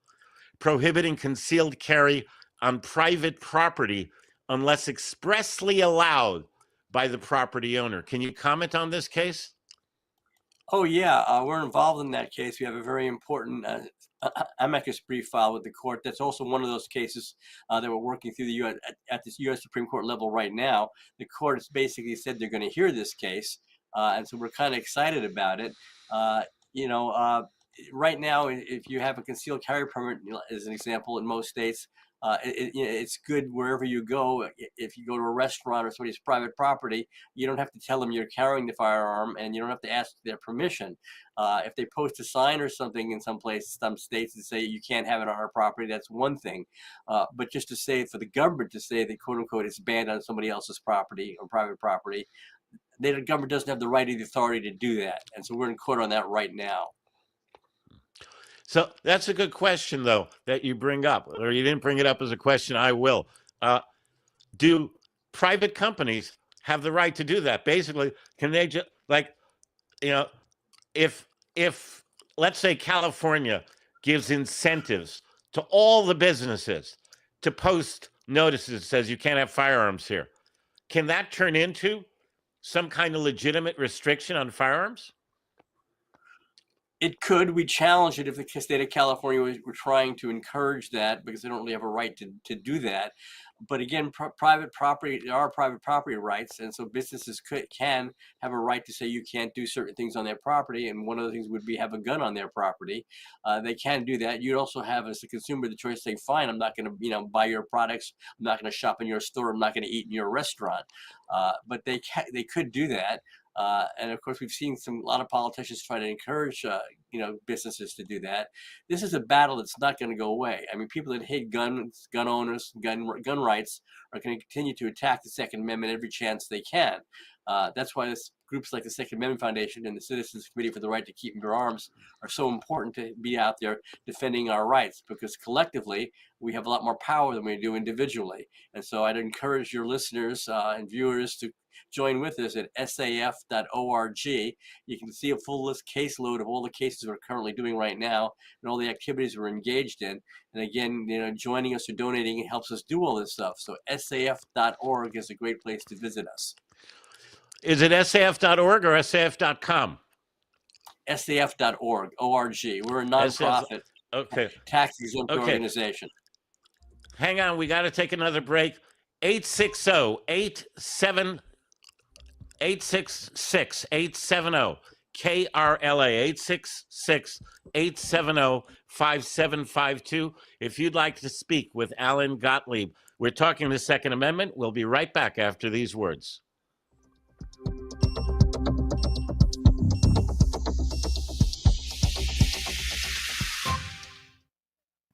prohibiting concealed carry on private property unless expressly allowed by the property owner. Can you comment on this case? Oh yeah, we're involved in that case. We have a very important amicus brief filed with the court. That's also one of those cases that we're working through the U.S. at the U.S. Supreme Court level right now. The court has basically said they're going to hear this case, and so we're kind of excited about it. Right now, if you have a concealed carry permit, as an example, in most states, it's good wherever you go. If you go to a restaurant or somebody's private property, you don't have to tell them you're carrying the firearm, and you don't have to ask their permission. If they post a sign or something in some states that say you can't have it on our property, that's one thing. But just to say, for the government to say that quote unquote it's banned on somebody else's property or private property, the government doesn't have the right or the authority to do that. And so we're in court on that right now. So that's a good question, though, that you bring up, or you didn't bring it up as a question. I will. Do private companies have the right to do that? Basically, can they just if let's say California gives incentives to all the businesses to post notices that says you can't have firearms here, can that turn into some kind of legitimate restriction on firearms? It could. We challenge it if the state of California were trying to encourage that, because they don't really have a right to do that. But again, private property, there are private property rights, and so businesses can have a right to say you can't do certain things on their property, and one of the things would be have a gun on their property. They can do that. You'd also have, as a consumer, the choice to say, fine, I'm not going to buy your products, I'm not going to shop in your store, I'm not going to eat in your restaurant. But they could do that. And of course, we've seen a lot of politicians try to encourage, businesses to do that. This is a battle that's not going to go away. I mean, people that hate gun owners, gun rights are going to continue to attack the Second Amendment every chance they can. That's why groups like the Second Amendment Foundation and the Citizens Committee for the Right to Keep and Bear Arms are so important to be out there defending our rights, because collectively we have a lot more power than we do individually. And so I'd encourage your listeners and viewers to join with us at saf.org. You can see a full list caseload of all the cases we're currently doing right now and all the activities we're engaged in. And again, joining us or donating helps us do all this stuff. So saf.org is a great place to visit us. Is it saf.org or saf.com? saf.org, O-R-G. We're a nonprofit, tax-exempt organization. Hang on, we got to take another break. 860-870 KRLA 866-870-5752. If you'd like to speak with Alan Gottlieb, we're talking the Second Amendment. We'll be right back after these words.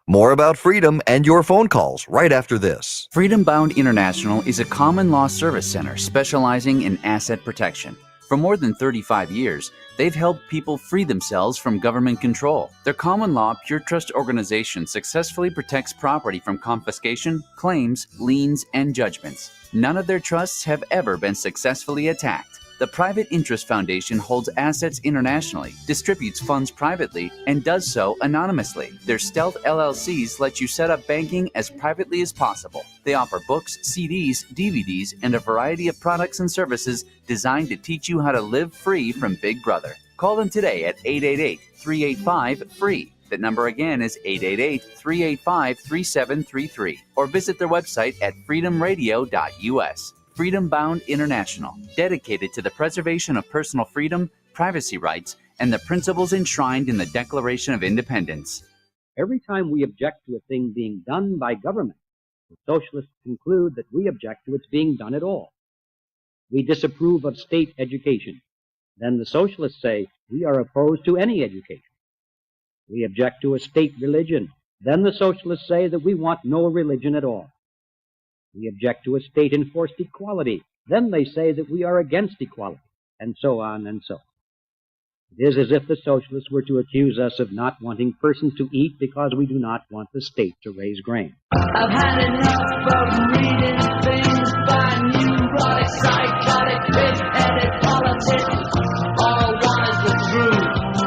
More about freedom and your phone calls right after this. Freedom Bound International is a common law service center specializing in asset protection. For more than 35 years, they've helped people free themselves from government control. Their common law Pure Trust organization successfully protects property from confiscation, claims, liens, and judgments. None of their trusts have ever been successfully attacked. The Private Interest Foundation holds assets internationally, distributes funds privately, and does so anonymously. Their stealth LLCs let you set up banking as privately as possible. They offer books, CDs, DVDs, and a variety of products and services designed to teach you how to live free from Big Brother. Call them today at 888-385-FREE. That number again is 888-385-3733. Or visit their website at freedomradio.us. Freedom Bound International, dedicated to the preservation of personal freedom, privacy rights, and the principles enshrined in the Declaration of Independence. Every time we object to a thing being done by government, the socialists conclude that we object to its being done at all. We disapprove of state education. Then the socialists say we are opposed to any education. We object to a state religion. Then the socialists say that we want no religion at all. We object to a state-enforced equality. Then they say that we are against equality, and so on and so on. It is as if the socialists were to accuse us of not wanting persons to eat because we do not want the state to raise grain. I've had enough of reading things by neurotic, psychotic, pig-headed politics. All I want is the truth.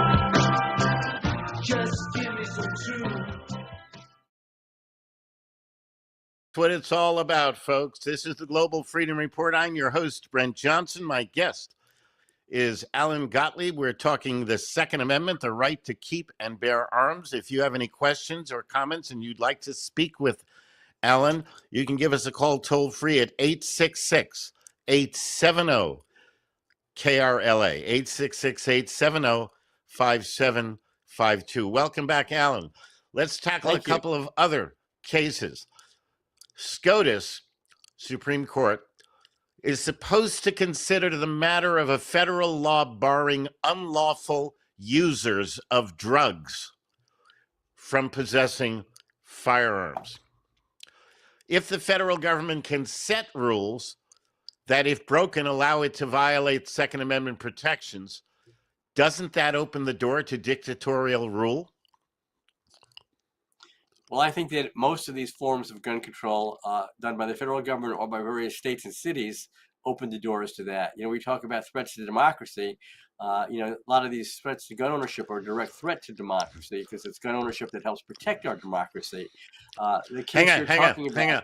what it's all about, folks. This is the Global Freedom Report. I'm your host, Brent Johnson. My guest is Alan Gottlieb. We're talking the Second Amendment, the right to keep and bear arms. If you have any questions or comments and you'd like to speak with Alan, you can give us a call toll free at 866-870-KRLA, 866-870-5752. Welcome back, Alan. Let's tackle a couple of other cases. SCOTUS, Supreme Court, is supposed to consider the matter of a federal law barring unlawful users of drugs from possessing firearms. If the federal government can set rules that, if broken, allow it to violate Second Amendment protections, doesn't that open the door to dictatorial rule? Well, I think that most of these forms of gun control done by the federal government or by various states and cities open the doors to that. We talk about threats to democracy. A lot of these threats to gun ownership are a direct threat to democracy because it's gun ownership that helps protect our democracy. Hang on.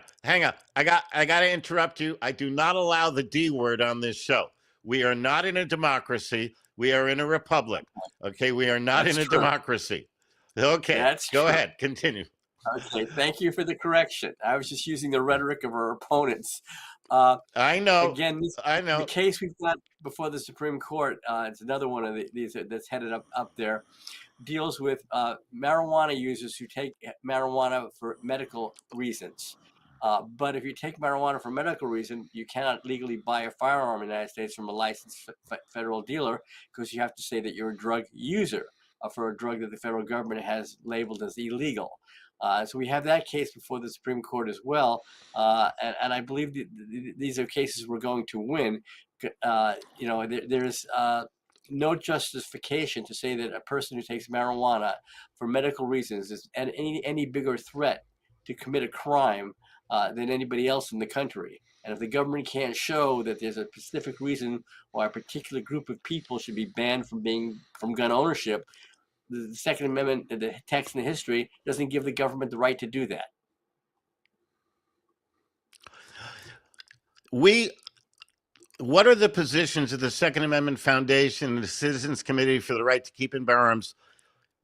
I got to interrupt you. I do not allow the D word on this show. We are not in a democracy. We are in a republic. Okay, we are not in a democracy. Okay, go ahead. Continue. Okay, thank you for the correction. I was just using the rhetoric of our opponents. I know. Again, the case we've got before the Supreme Court, it's another one of these that's headed up there, deals with marijuana users who take marijuana for medical reasons. But if you take marijuana for medical reason, you cannot legally buy a firearm in the United States from a licensed federal dealer because you have to say that you're a drug user for a drug that the federal government has labeled as illegal. So we have that case before the Supreme Court as well, and I believe these are cases we're going to win. There's no justification to say that a person who takes marijuana for medical reasons is any bigger threat to commit a crime than anybody else in the country. And if the government can't show that there's a specific reason why a particular group of people should be banned from gun ownership, the Second Amendment, the text and the history, doesn't give the government the right to do that. What are the positions of the Second Amendment Foundation and the Citizens Committee for the Right to Keep and Bear Arms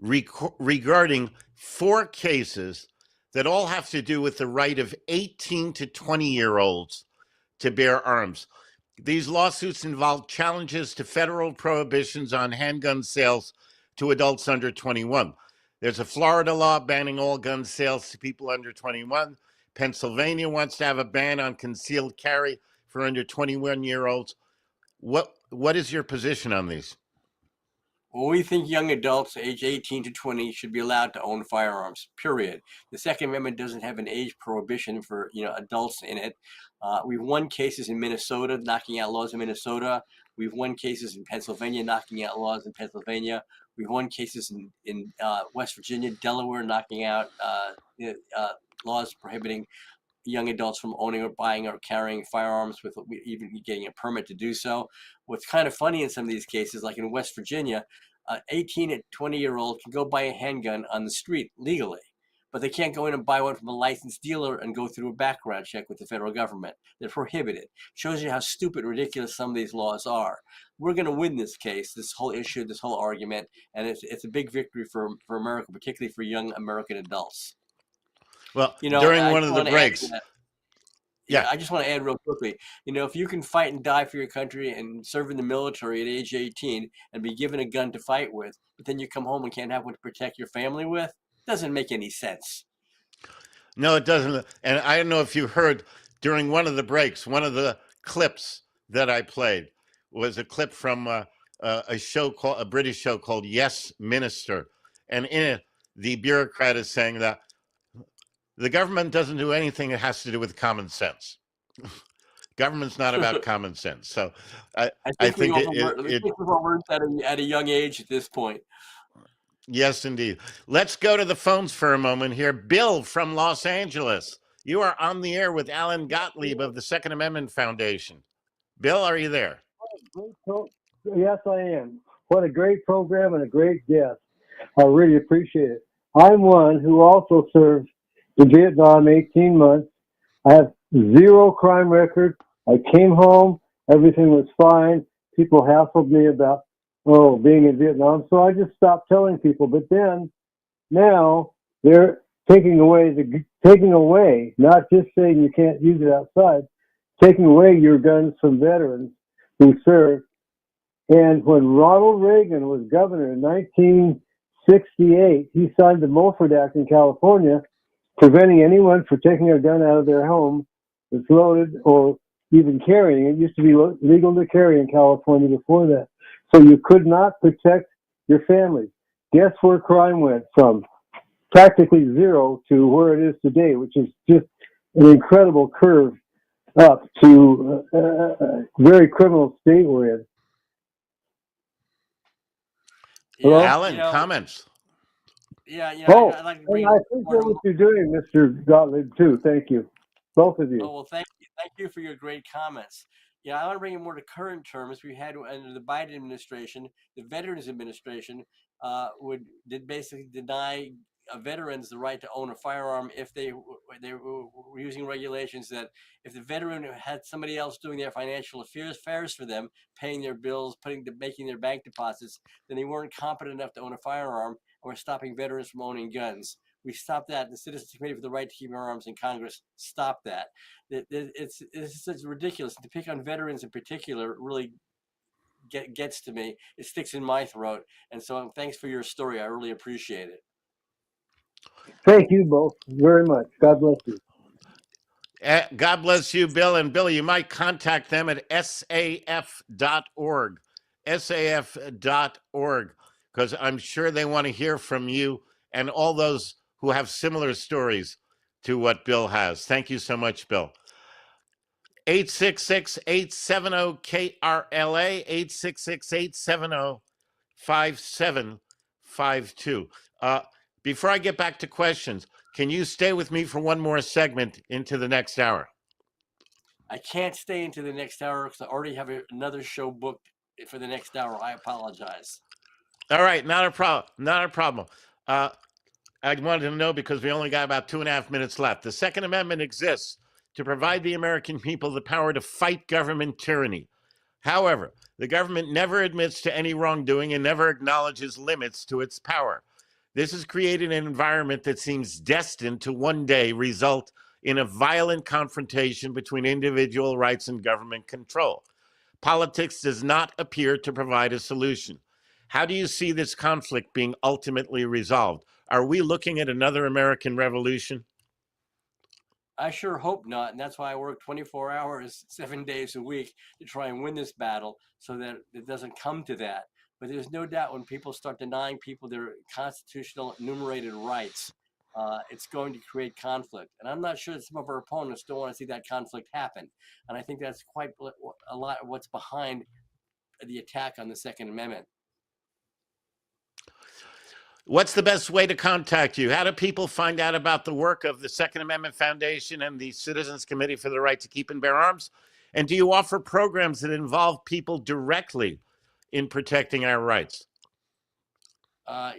regarding 4 cases that all have to do with the right of 18 to 20-year-olds to bear arms? These lawsuits involve challenges to federal prohibitions on handgun sales to adults under 21. There's a Florida law banning all gun sales to people under 21. Pennsylvania wants to have a ban on concealed carry for under 21-year-olds. What is your position on these? Well, we think young adults age 18 to 20 should be allowed to own firearms, period. The Second Amendment doesn't have an age prohibition for adults in it. We've won cases in Minnesota, knocking out laws in Minnesota. We've won cases in Pennsylvania, knocking out laws in Pennsylvania. We've won cases in West Virginia, Delaware, knocking out laws prohibiting young adults from owning or buying or carrying firearms with even getting a permit to do so. What's kind of funny in some of these cases, like in West Virginia, 18 and 20-year-old can go buy a handgun on the street legally, but they can't go in and buy one from a licensed dealer and go through a background check with the federal government. They're prohibited. Shows you how stupid and ridiculous some of these laws are. We're going to win this case, this whole issue, this whole argument, and it's a big victory for America, particularly for young American adults. Well, during one of the breaks. Yeah, I just want to add real quickly, if you can fight and die for your country and serve in the military at age 18 and be given a gun to fight with, but then you come home and can't have one to protect your family with, doesn't make any sense. No, it doesn't. And I don't know if you heard during one of the breaks, one of the clips that I played was a clip from a British show called Yes, Minister. And in it, the bureaucrat is saying that the government doesn't do anything that has to do with common sense. Government's not about common sense. So I think we've learned that at a young age at this point. Yes, indeed. Let's go to the phones for a moment here. Bill from Los Angeles. You are on the air with Alan Gottlieb of the Second Amendment Foundation. Bill, are you there? Yes, I am. What a great program and a great guest. I really appreciate it. I'm one who also served in Vietnam 18 months. I have zero crime record. I came home, everything was fine. People hassled me about, being in Vietnam. So I just stopped telling people. But then now they're taking away, not just saying you can't use it outside, taking away your guns from veterans who served. And when Ronald Reagan was governor in 1968, he signed the Mulford Act in California, preventing anyone from taking a gun out of their home that's loaded or even carrying. It used to be legal to carry in California before that. So you could not protect your family. Guess where crime went from practically zero to where it is today, which is just an incredible curve up to a very criminal state we're in. Hello? Alan, comments? Yeah, I'd like to bring I appreciate what you're doing, Mr. Gottlieb, too. Thank you. Both of you. Oh, well, thank you for your great comments. Yeah, I want to bring it more to current terms. We had under the Biden administration, the Veterans Administration did basically deny veterans the right to own a firearm if they were using regulations that if the veteran had somebody else doing their financial affairs for them, paying their bills, making their bank deposits, then they weren't competent enough to own a firearm, and we're stopping veterans from owning guns. We stopped that. The Citizens Committee for the Right to Keep Arms in Congress stopped that. It's ridiculous. To pick on veterans in particular really gets to me. It sticks in my throat. And so thanks for your story. I really appreciate it. Thank you both very much. God bless you. God bless you, Bill. And Bill, you might contact them at saf.org, saf.org, because I'm sure they want to hear from you and all those who have similar stories to what Bill has. Thank you so much, Bill. 866-870-KRLA, 866-870-5752. Before I get back to questions, can you stay with me for one more segment into the next hour? I can't stay into the next hour because I already have another show booked for the next hour. I apologize. All right, not a problem. Not a problem. I wanted to know because we only got about 2.5 minutes left. The Second Amendment exists to provide the American people the power to fight government tyranny. However, the government never admits to any wrongdoing and never acknowledges limits to its power. This has created an environment that seems destined to one day result in a violent confrontation between individual rights and government control. Politics does not appear to provide a solution. How do you see this conflict being ultimately resolved? Are we looking at another American Revolution? I sure hope not. And that's why I work 24 hours, 7 days a week to try and win this battle so that it doesn't come to that. But there's no doubt when people start denying people their constitutional enumerated rights, it's going to create conflict. And I'm not sure that some of our opponents don't want to see that conflict happen. And I think that's quite a lot of what's behind the attack on the Second Amendment. What's the best way to contact you? How do people find out about the work of the Second Amendment Foundation and the Citizens Committee for the Right to Keep and Bear Arms? And do you offer programs that involve people directly in protecting our rights?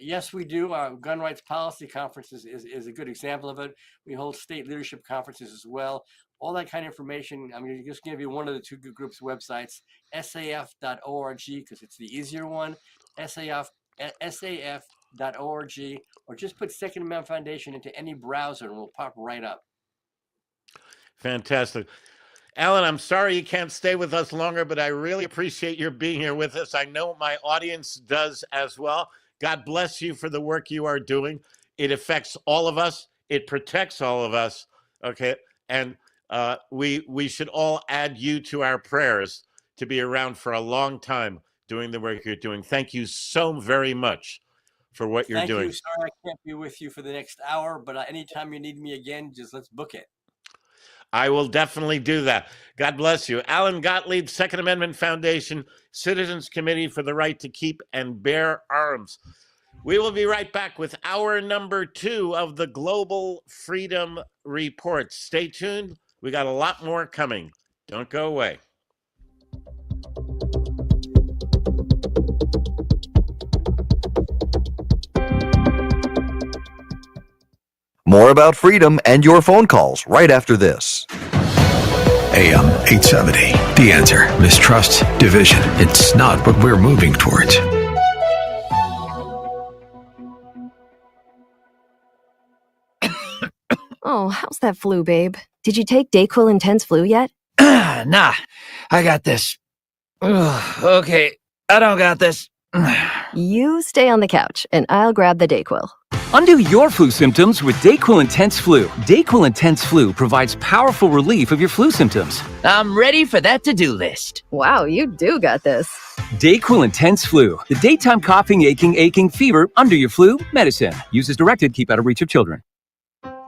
Yes, we do. Our Gun Rights Policy Conference is a good example of it. We hold state leadership conferences as well. All that kind of information, I'm going to just give you one of the two groups' websites, saf.org, because it's the easier one, saf.org, or just put Second Amendment Foundation into any browser and it'll pop right up. Fantastic. Alan, I'm sorry you can't stay with us longer, but I really appreciate your being here with us. I know my audience does as well. God bless you for the work you are doing. It affects all of us. It protects all of us. Okay. And we should all add you to our prayers to be around for a long time doing the work you're doing. Thank you so very much for what you're doing. Thank you. Sorry I can't be with you for the next hour, but anytime you need me again, just let's book it. I will definitely do that. God bless you. Alan Gottlieb, Second Amendment Foundation, Citizens Committee for the Right to Keep and Bear Arms. We will be right back with hour number 2 of the Global Freedom Report. Stay tuned. We got a lot more coming. Don't go away. More about freedom and your phone calls right after this. AM 870. The Answer. Mistrust, division. It's not what we're moving towards. Oh, how's that flu, babe? Did you take Dayquil Intense Flu yet? Nah, I got this. Ugh, okay, I don't got this. You stay on the couch, and I'll grab the Dayquil. Undo your flu symptoms with Dayquil Intense Flu. Dayquil Intense Flu provides powerful relief of your flu symptoms. I'm ready for that to-do list. Wow, you do got this. Dayquil Intense Flu. The daytime coughing, aching, fever, under your flu medicine. Use as directed. Keep out of reach of children.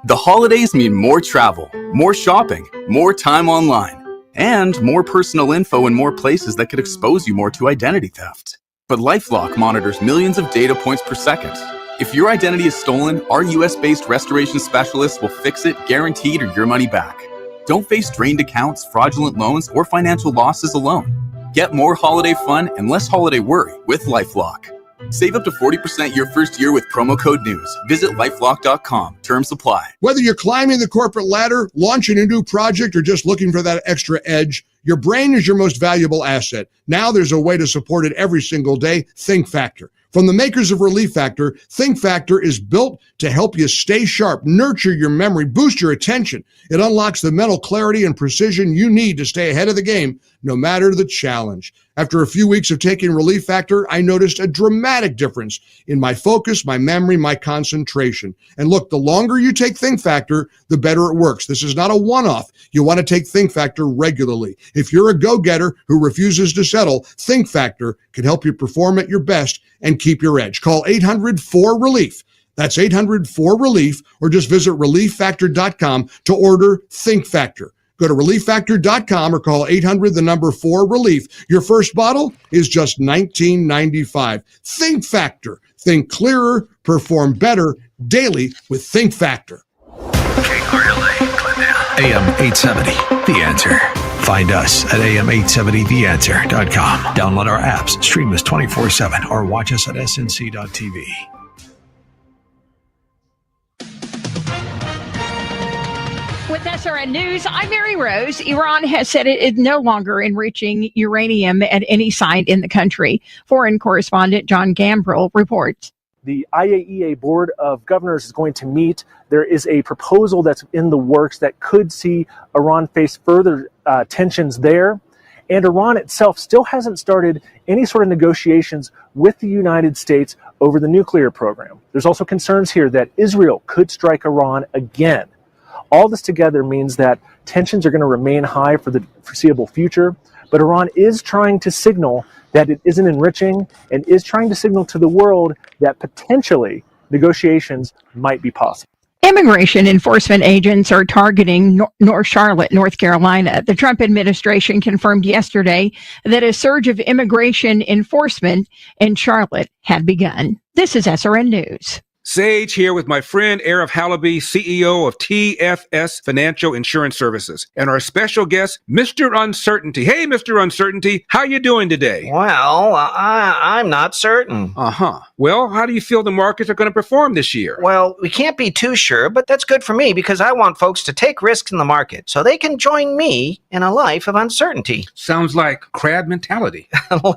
The holidays mean more travel, more shopping, more time online, and more personal info in more places that could expose you more to identity theft. But LifeLock monitors millions of data points per second. If your identity is stolen, our US-based restoration specialists will fix it, guaranteed, or your money back. Don't face drained accounts, fraudulent loans, or financial losses alone. Get more holiday fun and less holiday worry with LifeLock. Save up to 40% your first year with promo code NEWS. Visit LifeLock.com. Terms apply. Whether you're climbing the corporate ladder, launching a new project, or just looking for that extra edge, your brain is your most valuable asset. Now there's a way to support it every single day. Think Factor. From the makers of Relief Factor, Think Factor is built to help you stay sharp, nurture your memory, boost your attention. It unlocks the mental clarity and precision you need to stay ahead of the game, no matter the challenge. After a few weeks of taking Relief Factor, I noticed a dramatic difference in my focus, my memory, my concentration. And look, the longer you take Think Factor, the better it works. This is not a one-off. You want to take Think Factor regularly. If you're a go-getter who refuses to settle, Think Factor can help you perform at your best and keep your edge. Call 800-4RELIEF. That's 800-4RELIEF, or just visit ReliefFactor.com to order Think Factor. Go to ReliefFactor.com or call 800-4RELIEF. Your first bottle is just $19.95. Think Factor. Think clearer, perform better daily with Think Factor. AM 870. The Answer. Find us at am870theanswer.com. Download our apps, stream us 24/7, or watch us at snc.tv. With SRN News, I'm Mary Rose. Iran has said it is no longer enriching uranium at any site in the country. Foreign correspondent John Gambrill reports. The IAEA Board of Governors is going to meet. There is a proposal that's in the works that could see Iran face further tensions there. And Iran itself still hasn't started any sort of negotiations with the United States over the nuclear program. There's also concerns here that Israel could strike Iran again. All this together means that tensions are going to remain high for the foreseeable future, but Iran is trying to signal that it isn't enriching and is trying to signal to the world that potentially negotiations might be possible. Immigration enforcement agents are targeting North Charlotte, North Carolina. The Trump administration confirmed yesterday that a surge of immigration enforcement in Charlotte had begun. This is SRN News. Sage here with my friend Arif Halaby, CEO of TFS Financial Insurance Services, and our special guest, Mr. Uncertainty. Hey, Mr. Uncertainty, how you doing today? Well, I'm not certain. Well, how do you feel the markets are going to perform this year? Well, we can't be too sure, but that's good for me because I want folks to take risks in the market so they can join me in a life of uncertainty. Sounds like crab mentality.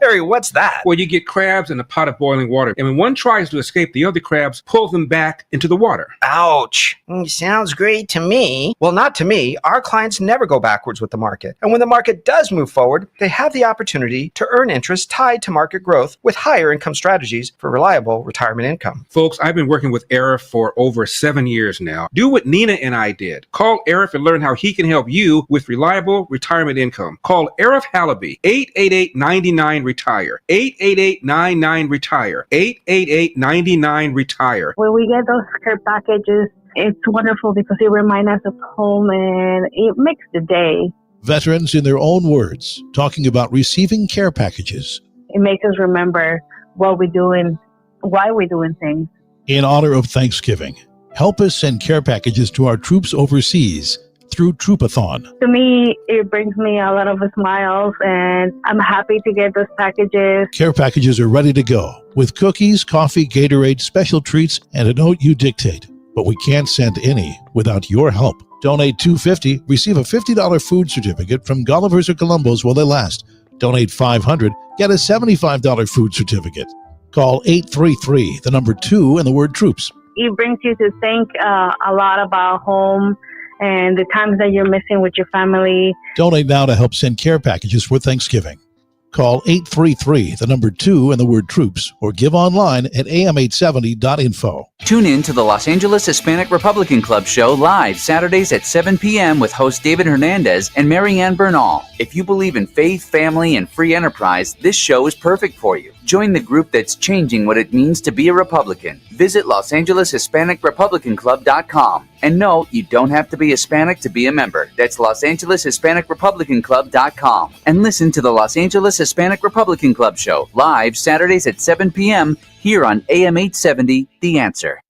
Larry, what's that? Well, you get crabs in a pot of boiling water, and when one tries to escape, the other crabs pull them back into the water. Ouch. Sounds great to me. Well, not to me. Our clients never go backwards with the market. And when the market does move forward, they have the opportunity to earn interest tied to market growth with higher income strategies for reliable retirement income. Folks, I've been working with Arif for over 7 years now. Do what Nina and I did. Call Arif and learn how he can help you with reliable retirement income. Call Arif Halaby, 888-99-RETIRE, 888-99-RETIRE, 888-99-RETIRE. When we get those care packages, it's wonderful because it reminds us of home and it makes the day. Veterans, in their own words, talking about receiving care packages. It makes us remember what we're doing, why we're doing things. In honor of Thanksgiving, help us send care packages to our troops overseas through Troopathon. To me, it brings me a lot of smiles, and I'm happy to get those packages. Care packages are ready to go with cookies, coffee, Gatorade, special treats, and a note you dictate. but we can't send any without your help. Donate $250, receive a $50 food certificate from Gulliver's or Columbo's while they last. Donate $500, get a $75 food certificate. Call 833, the number 2 and the word troops. It brings you to think a lot about home and the times that you're missing with your family. Donate now to help send care packages for Thanksgiving. Call 833, the number 2 and the word troops, or give online at am870.info. Tune in to the Los Angeles Hispanic Republican Club show live Saturdays at 7 p.m. with host David Hernandez and Marianne Bernal. If you believe in faith, family, and free enterprise, this show is perfect for you. Join the group that's changing what it means to be a Republican. Visit LosAngelesHispanicRepublicanClub.com. And no, you don't have to be Hispanic to be a member. That's LosAngelesHispanicRepublicanClub.com. And listen to the Los Angeles Hispanic Republican Club show live Saturdays at 7 p.m. here on AM 870, The Answer.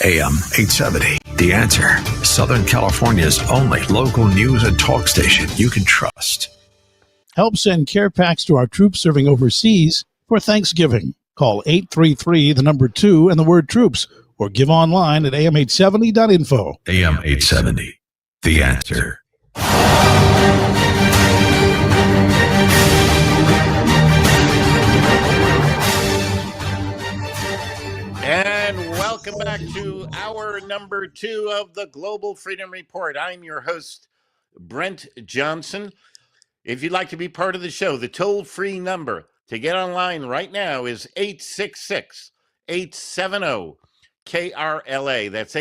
AM 870, The Answer. Southern California's only local news and talk station you can trust. Help send care packs to our troops serving overseas for Thanksgiving. Call 833, the number 2 and the word troops, or give online at am870.info. AM 870, The Answer. And welcome back to hour number 2 of the Global Freedom Report. I'm your host, Brent Johnson. If you'd like to be part of the show, the toll-free number to get online right now is 866-870-KRLA. That's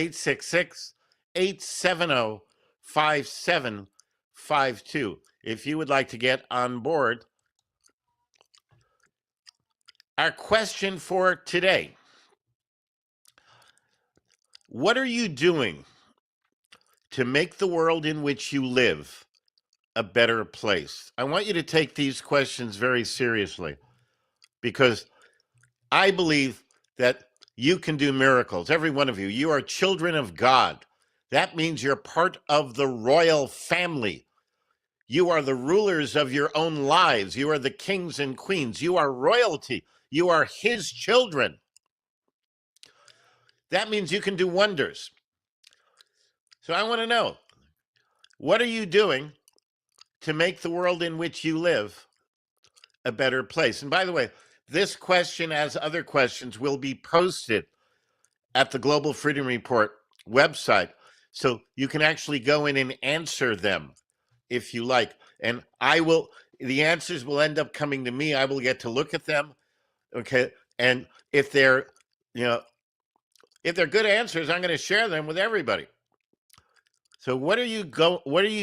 866-870-5752. If you would like to get on board. Our question for today: what are you doing to make the world in which you live a better place? I want you to take these questions very seriously, because I believe that you can do miracles. Every one of you. You are children of God. That means you're part of the royal family. You are the rulers of your own lives. You are the kings and queens. You are royalty. You are his children. That means you can do wonders. So I want to know, what are you doing to make the world in which you live a better place? And by the way, this question, as other questions, will be posted at the Global Freedom Report website, so you can actually go in and answer them if you like. And the answers will end up coming to me. I will get to look at them. Okay. And if they're good answers, I'm going to share them with everybody. So what are you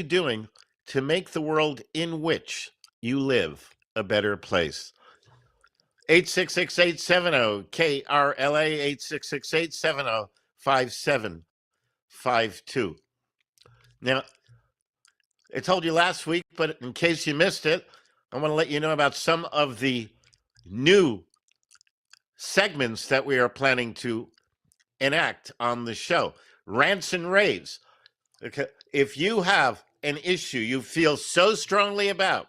doing to make the world in which you live a better place? 866-870-KRLA, 866-870-5752. Now, I told you last week, but in case you missed it, I want to let you know about some of the new segments that we are planning to enact on the show. Rants and raves. Okay. If you have an issue you feel so strongly about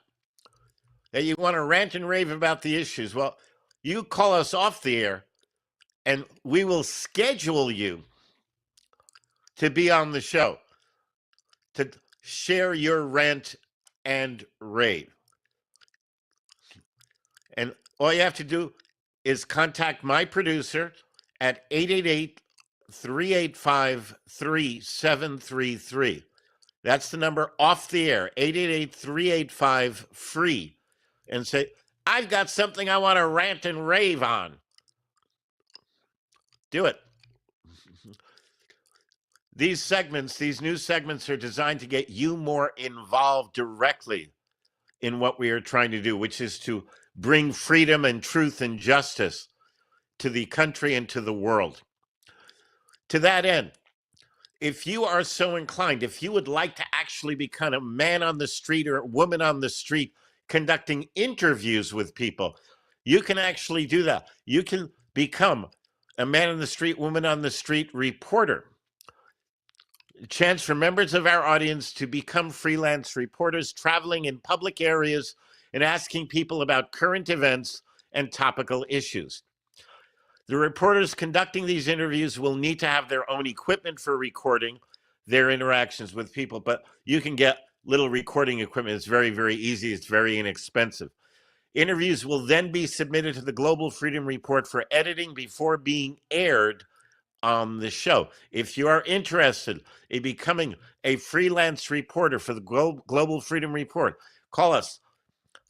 that you want to rant and rave about the issues, well, you call us off the air and we will schedule you to be on the show to share your rant and rave. And all you have to do is contact my producer at 888-385-3733. That's the number off the air, 888-385-FREE, and say, I've got something I want to rant and rave on. Do it. These new segments are designed to get you more involved directly in what we are trying to do, which is to bring freedom and truth and justice to the country and to the world. To that end, if you are so inclined, if you would like to actually become a man on the street or a woman on the street conducting interviews with people, you can actually do that. You can become a man on the street, woman on the street reporter. A chance for members of our audience to become freelance reporters traveling in public areas and asking people about current events and topical issues. The reporters conducting these interviews will need to have their own equipment for recording their interactions with people, but you can get little recording equipment. It's very, very easy. It's very inexpensive. Interviews will then be submitted to the Global Freedom Report for editing before being aired on the show. If you are interested in becoming a freelance reporter for the Global Freedom Report, call us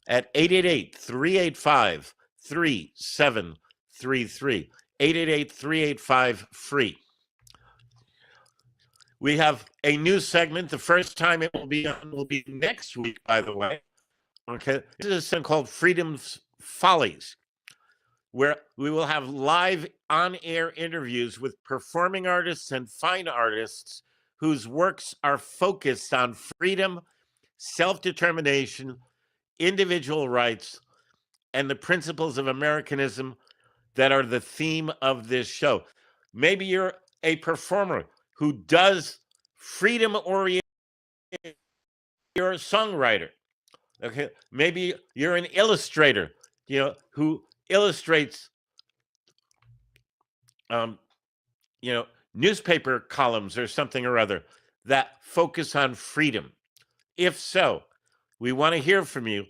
at 888-385-3733, 888-385-FREE. We have a new segment. The first time it will be on will be next week, by the way. Okay, this is a segment called Freedom's Follies, where we will have live on-air interviews with performing artists and fine artists whose works are focused on freedom, self-determination, individual rights, and the principles of Americanism that are the theme of this show. Maybe you're a performer who does freedom-oriented, you're a songwriter. Okay, maybe you're an illustrator, who illustrates, newspaper columns or something or other that focus on freedom. If so, we want to hear from you,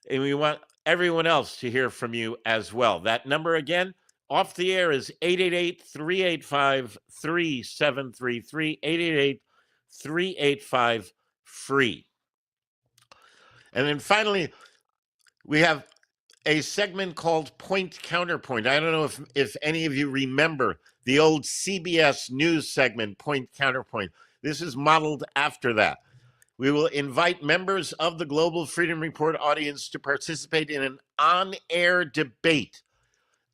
and we want everyone else to hear from you as well. That number again, off the air, is 888-385-3733, 888-385-FREE. And then finally, we have a segment called Point Counterpoint. I don't know if any of you remember the old CBS News segment, Point Counterpoint. This is modeled after that. We will invite members of the Global Freedom Report audience to participate in an on-air debate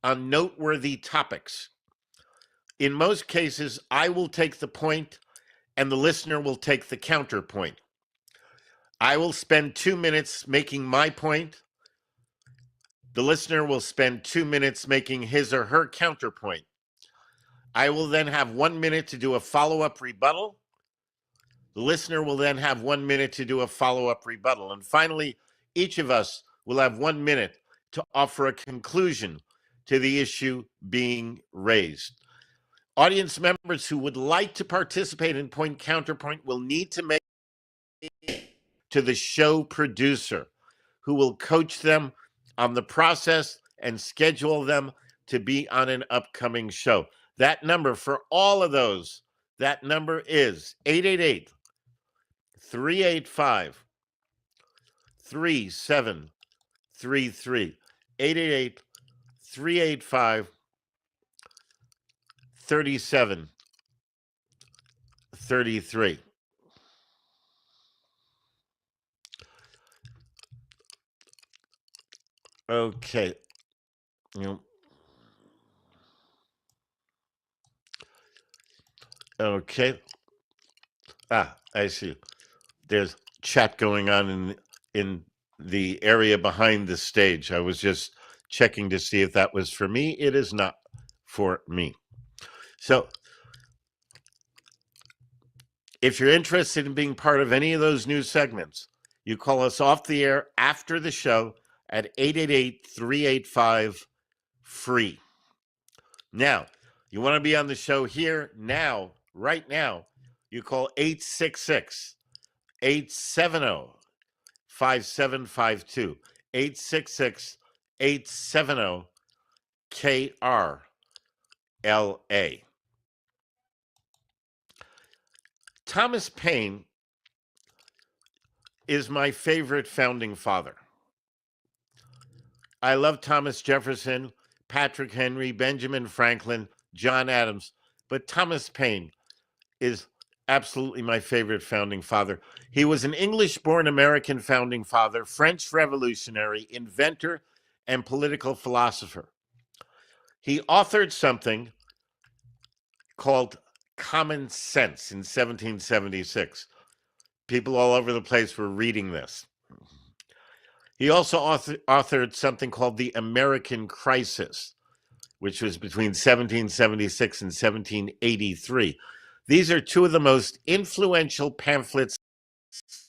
on noteworthy topics. In most cases, I will take the point and the listener will take the counterpoint. I will spend 2 minutes making my point. The listener will spend 2 minutes making his or her counterpoint. I will then have 1 minute to do a follow-up rebuttal. The listener will then have 1 minute to do a follow-up rebuttal. And finally, each of us will have 1 minute to offer a conclusion to the issue being raised. Audience members who would like to participate in Point Counterpoint will need to make to the show producer, who will coach them on the process and schedule them to be on an upcoming show. That number for all of those, that number is 888-385-3733, 888-385-3733. Okay. Okay. I see. There's chat going on in the area behind the stage. I was just checking to see if that was for me. It is not for me. So if you're interested in being part of any of those new segments, you call us off the air after the show at 888-385-FREE. Now, you want to be on the show here now, right now, you call 866-870-5752, 866-870-KRLA. Thomas Paine is my favorite founding father. I love Thomas Jefferson, Patrick Henry, Benjamin Franklin, John Adams, but Thomas Paine is absolutely my favorite founding father. He was an English-born American founding father, French revolutionary, inventor, and political philosopher. He authored something called Common Sense in 1776. People all over the place were reading this. He also authored something called The American Crisis, which was between 1776 and 1783. These are two of the most influential pamphlets that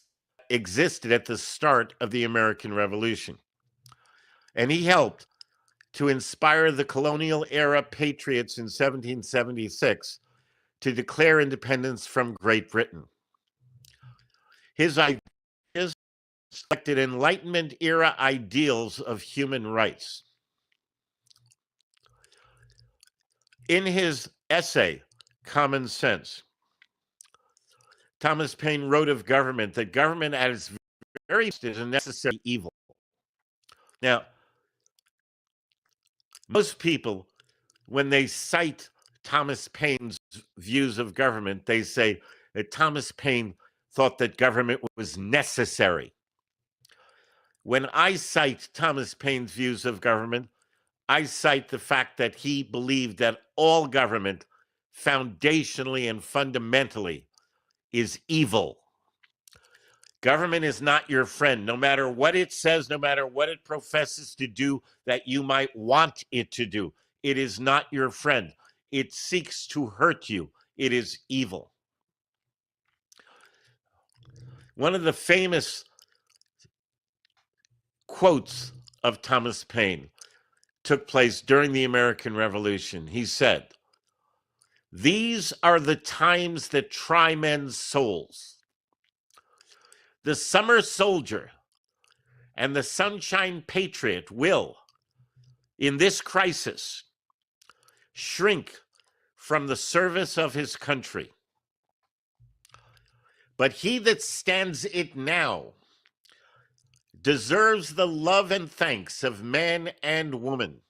existed at the start of the American Revolution. And he helped to inspire the colonial era patriots in 1776 to declare independence from Great Britain. His ideas reflected Enlightenment era ideals of human rights. In his essay, Common Sense, Thomas Paine wrote of government that government at its very best is a necessary evil. Now, most people, when they cite Thomas Paine's views of government, they say that Thomas Paine thought that government was necessary. When I cite Thomas Paine's views of government, I cite the fact that he believed that all government, foundationally and fundamentally, is evil. Government is not your friend, no matter what it says, no matter what it professes to do that you might want it to do. It is not your friend. It seeks to hurt you. It is evil. One of the famous quotes of Thomas Paine took place during the American Revolution. He said, "These are the times that try men's souls. The summer soldier and the sunshine patriot will, in this crisis, shrink from the service of his country. But he that stands it now deserves the love and thanks of man and woman.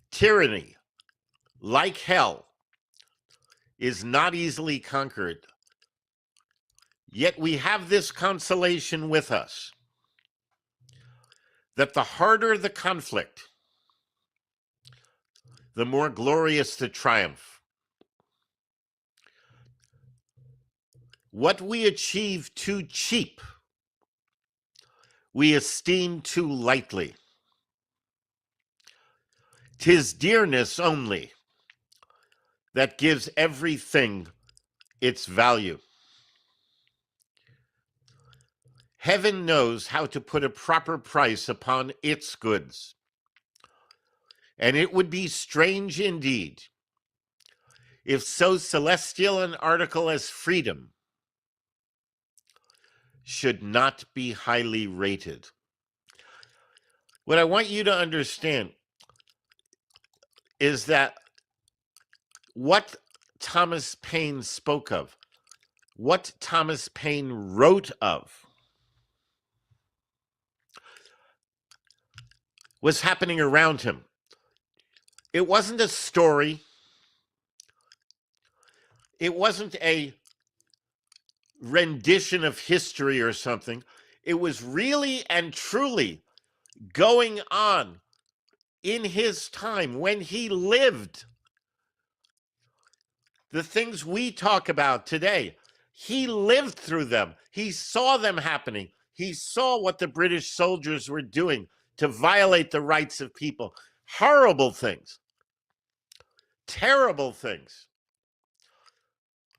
Tyranny, like hell, is not easily conquered. Yet we have this consolation with us, that the harder the conflict, the more glorious the triumph. What we achieve too cheap, we esteem too lightly. 'Tis dearness only that gives everything its value. Heaven knows how to put a proper price upon its goods, and it would be strange indeed if so celestial an article as freedom should not be highly rated." What I want you to understand is that what Thomas Paine spoke of, what Thomas Paine wrote of, was happening around him. It wasn't a story. It wasn't a rendition of history or something. It was really and truly going on in his time when he lived. The things we talk about today, he lived through them. He saw them happening. He saw what the British soldiers were doing to violate the rights of people. Horrible things. Terrible things.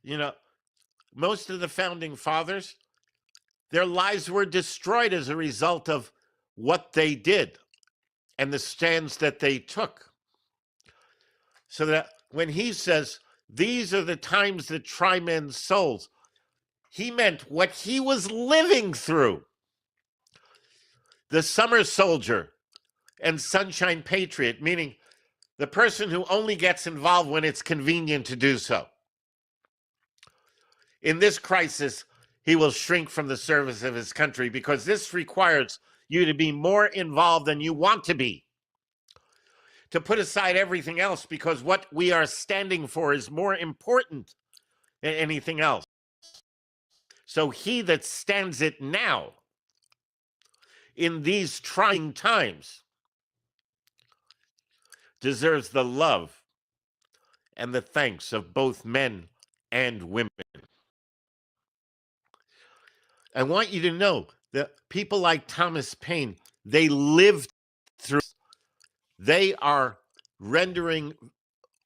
You know, most of the founding fathers, their lives were destroyed as a result of what they did and the stands that they took. So that when he says, "These are the times that try men's souls," he meant what he was living through. The summer soldier and sunshine patriot, meaning the person who only gets involved when it's convenient to do so. In this crisis, he will shrink from the service of his country because this requires you to be more involved than you want to be. To put aside everything else because what we are standing for is more important than anything else. So he that stands it now in these trying times deserves the love and the thanks of both men and women. I want you to know that people like Thomas Paine, they lived through, they are rendering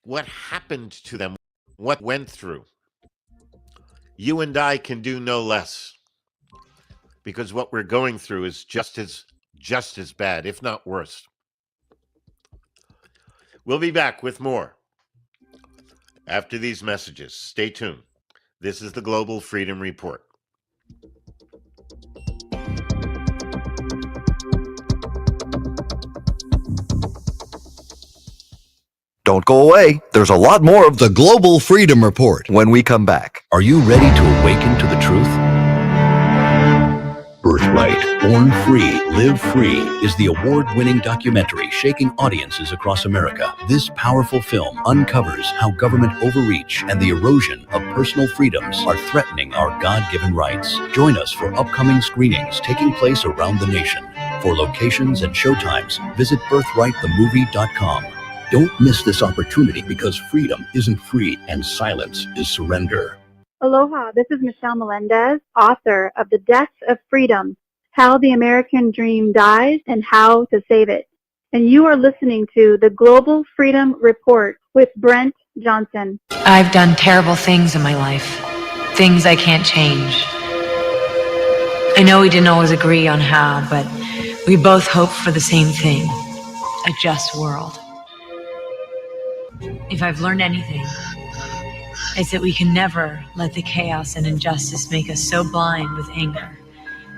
what happened to them, what went through. You and I can do no less, because what we're going through is just as just as bad, if not worse. We'll be back with more after these messages. Stay tuned. This is the Global Freedom Report. Don't go away. There's a lot more of the Global Freedom Report when we come back. Are you ready to awaken to the truth? Birthright, Born Free, Live Free is the award-winning documentary shaking audiences across America. This powerful film uncovers how government overreach and the erosion of personal freedoms are threatening our God-given rights. Join us for upcoming screenings taking place around the nation. For locations and showtimes, visit birthrightthemovie.com. Don't miss this opportunity because freedom isn't free and silence is surrender. Aloha, this is Michelle Melendez, author of The Death of Freedom, How the American Dream Dies and How to Save It. And you are listening to the Global Freedom Report with Brent Johnson. I've done terrible things in my life, things I can't change. I know we didn't always agree on how, but we both hope for the same thing, a just world. If I've learned anything, it's that we can never let the chaos and injustice make us so blind with anger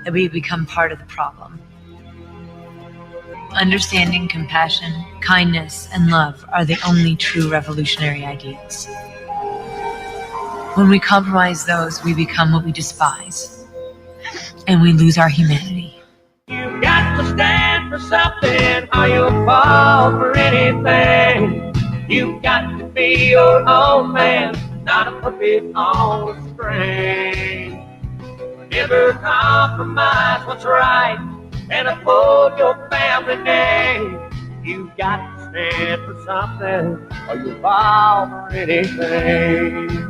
that we become part of the problem. Understanding, compassion, kindness, and love are the only true revolutionary ideas. When we compromise those, we become what we despise, and we lose our humanity. You got to stand for something or you'll fall for anything. You got to be your own man, not a puppet on a string. Never compromise what's right and uphold your family name. You got to stand for something or you'll fall for anything.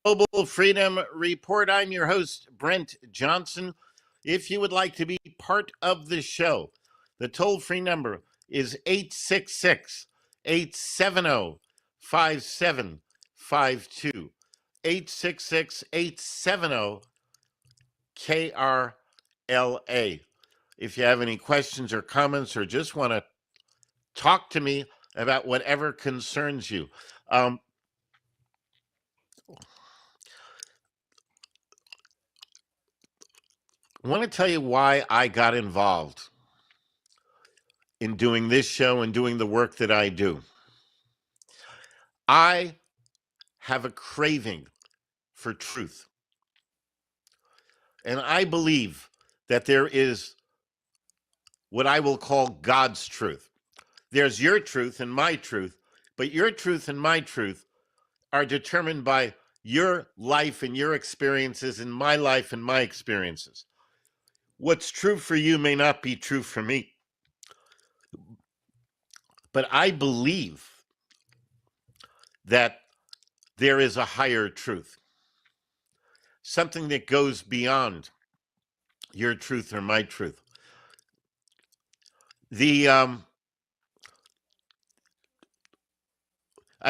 Global Freedom Report. I'm your host, Brent Johnson. If you would like to be part of the show, the toll-free number is 866-870-5752. 866-870-KRLA. If you have any questions or comments or just want to talk to me about whatever concerns you. I want to tell you why I got involved in doing this show and doing the work that I do. I have a craving for truth. And I believe that there is what I will call God's truth. There's your truth and my truth, but your truth and my truth are determined by your life and your experiences and my life and my experiences. What's true for you may not be true for me. But I believe that there is a higher truth, something that goes beyond your truth or my truth. I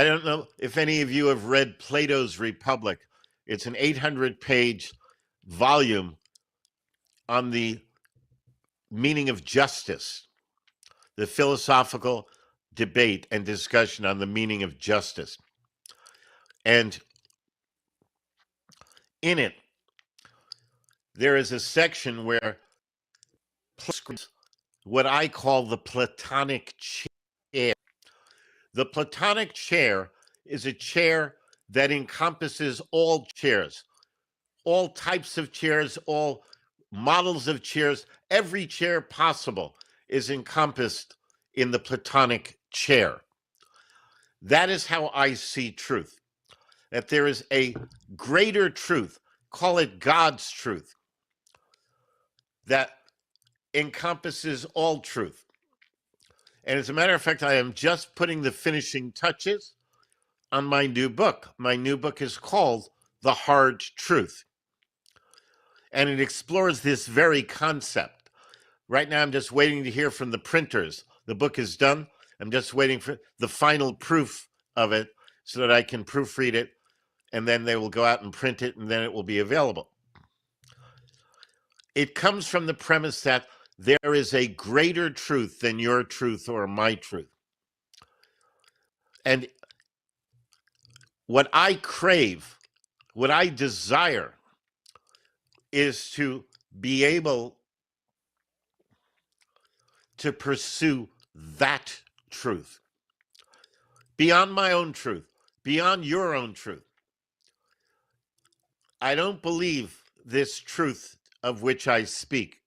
don't know if any of you have read Plato's Republic. It's an 800-page volume on the meaning of justice, the philosophical debate and discussion on the meaning of justice. And in it, there is a section where what I call the Platonic chair. The Platonic chair is a chair that encompasses all chairs, all types of chairs, all models of chairs. Every chair possible is encompassed in the Platonic chair. That is how I see truth, that there is a greater truth, call it God's truth, that encompasses all truth. And as a matter of fact, I am just putting the finishing touches on my new book. My new book is called The Hard Truth. And it explores this very concept. Right now, I'm just waiting to hear from the printers. The book is done. I'm just waiting for the final proof of it so that I can proofread it, and then they will go out and print it, and then it will be available. It comes from the premise that there is a greater truth than your truth or my truth. And what I crave, what I desire, is to be able to pursue that truth beyond my own truth, beyond your own truth. I don't believe this truth of which I speak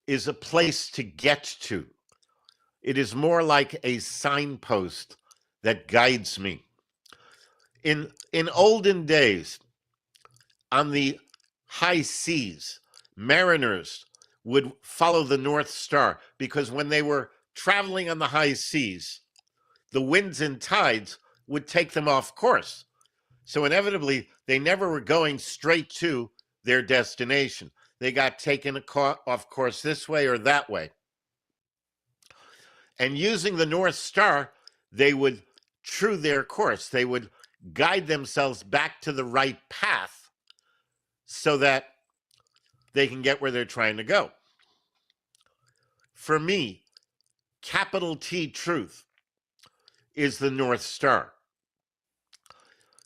is a place to get to. It is more like a signpost that guides me. In olden days, on the high seas, mariners would follow the North Star because when they were traveling on the high seas, the winds and tides would take them off course. So inevitably, they never were going straight to their destination. They got taken off course this way or that way. And using the North Star, they would true their course. They would guide themselves back to the right path so that they can get where they're trying to go. For me, capital T truth is the North Star.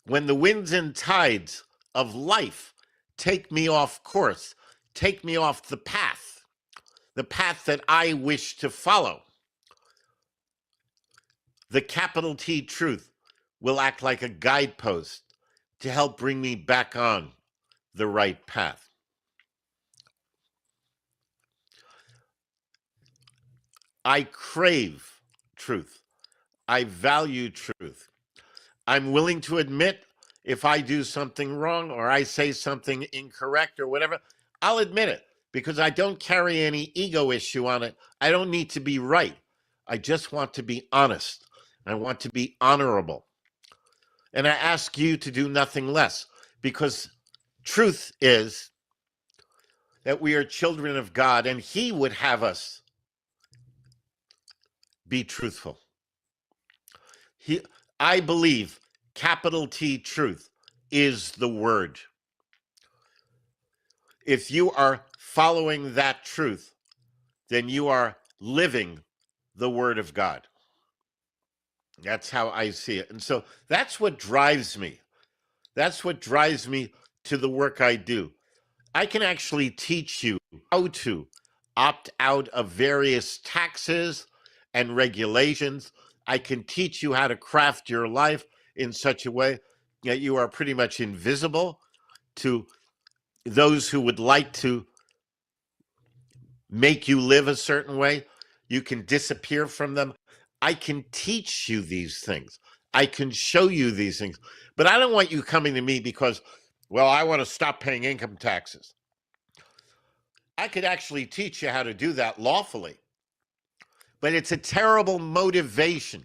When the winds and tides of life take me off course, take me off the path that I wish to follow, the capital T truth will act like a guidepost to help bring me back on the right path. I crave truth. I value truth. I'm willing to admit if I do something wrong or I say something incorrect or whatever, I'll admit it because I don't carry any ego issue on it. I don't need to be right. I just want to be honest. I want to be honorable. And I ask you to do nothing less because truth is that we are children of God and He would have us be truthful. I believe capital T truth is the word. If you are following that truth, then you are living the word of God. That's how I see it. And so that's what drives me. That's what drives me to the work I do. I can actually teach you how to opt out of various taxes and regulations. I can teach you how to craft your life in such a way that you are pretty much invisible to those who would like to make you live a certain way. You can disappear from them. I can teach you these things. I can show you these things. But I don't want you coming to me because, well, I want to stop paying income taxes. I could actually teach you how to do that lawfully. But it's a terrible motivation.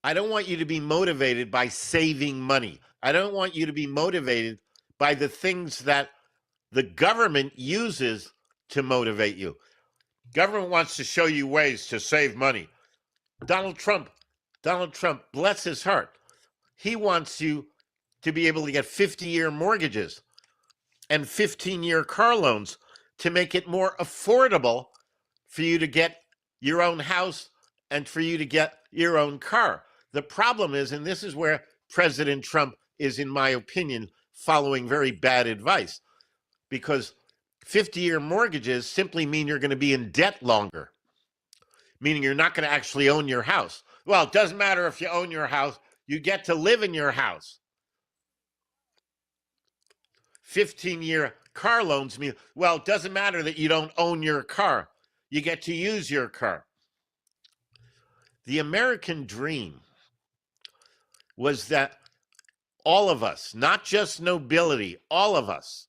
I don't want you to be motivated by saving money. I don't want you to be motivated by the things that the government uses to motivate you. Government wants to show you ways to save money. Donald Trump, bless his heart. He wants you to be able to get 50-year mortgages and 15-year car loans to make it more affordable for you to get your own house and for you to get your own car. The problem is, and this is where President Trump is, in my opinion, following very bad advice, because 50-year mortgages simply mean you're going to be in debt longer, meaning you're not going to actually own your house. Well, it doesn't matter if you own your house. You get to live in your house. 15-year car loans mean, well, it doesn't matter that you don't own your car. You get to use your car. The American dream was that all of us, not just nobility, all of us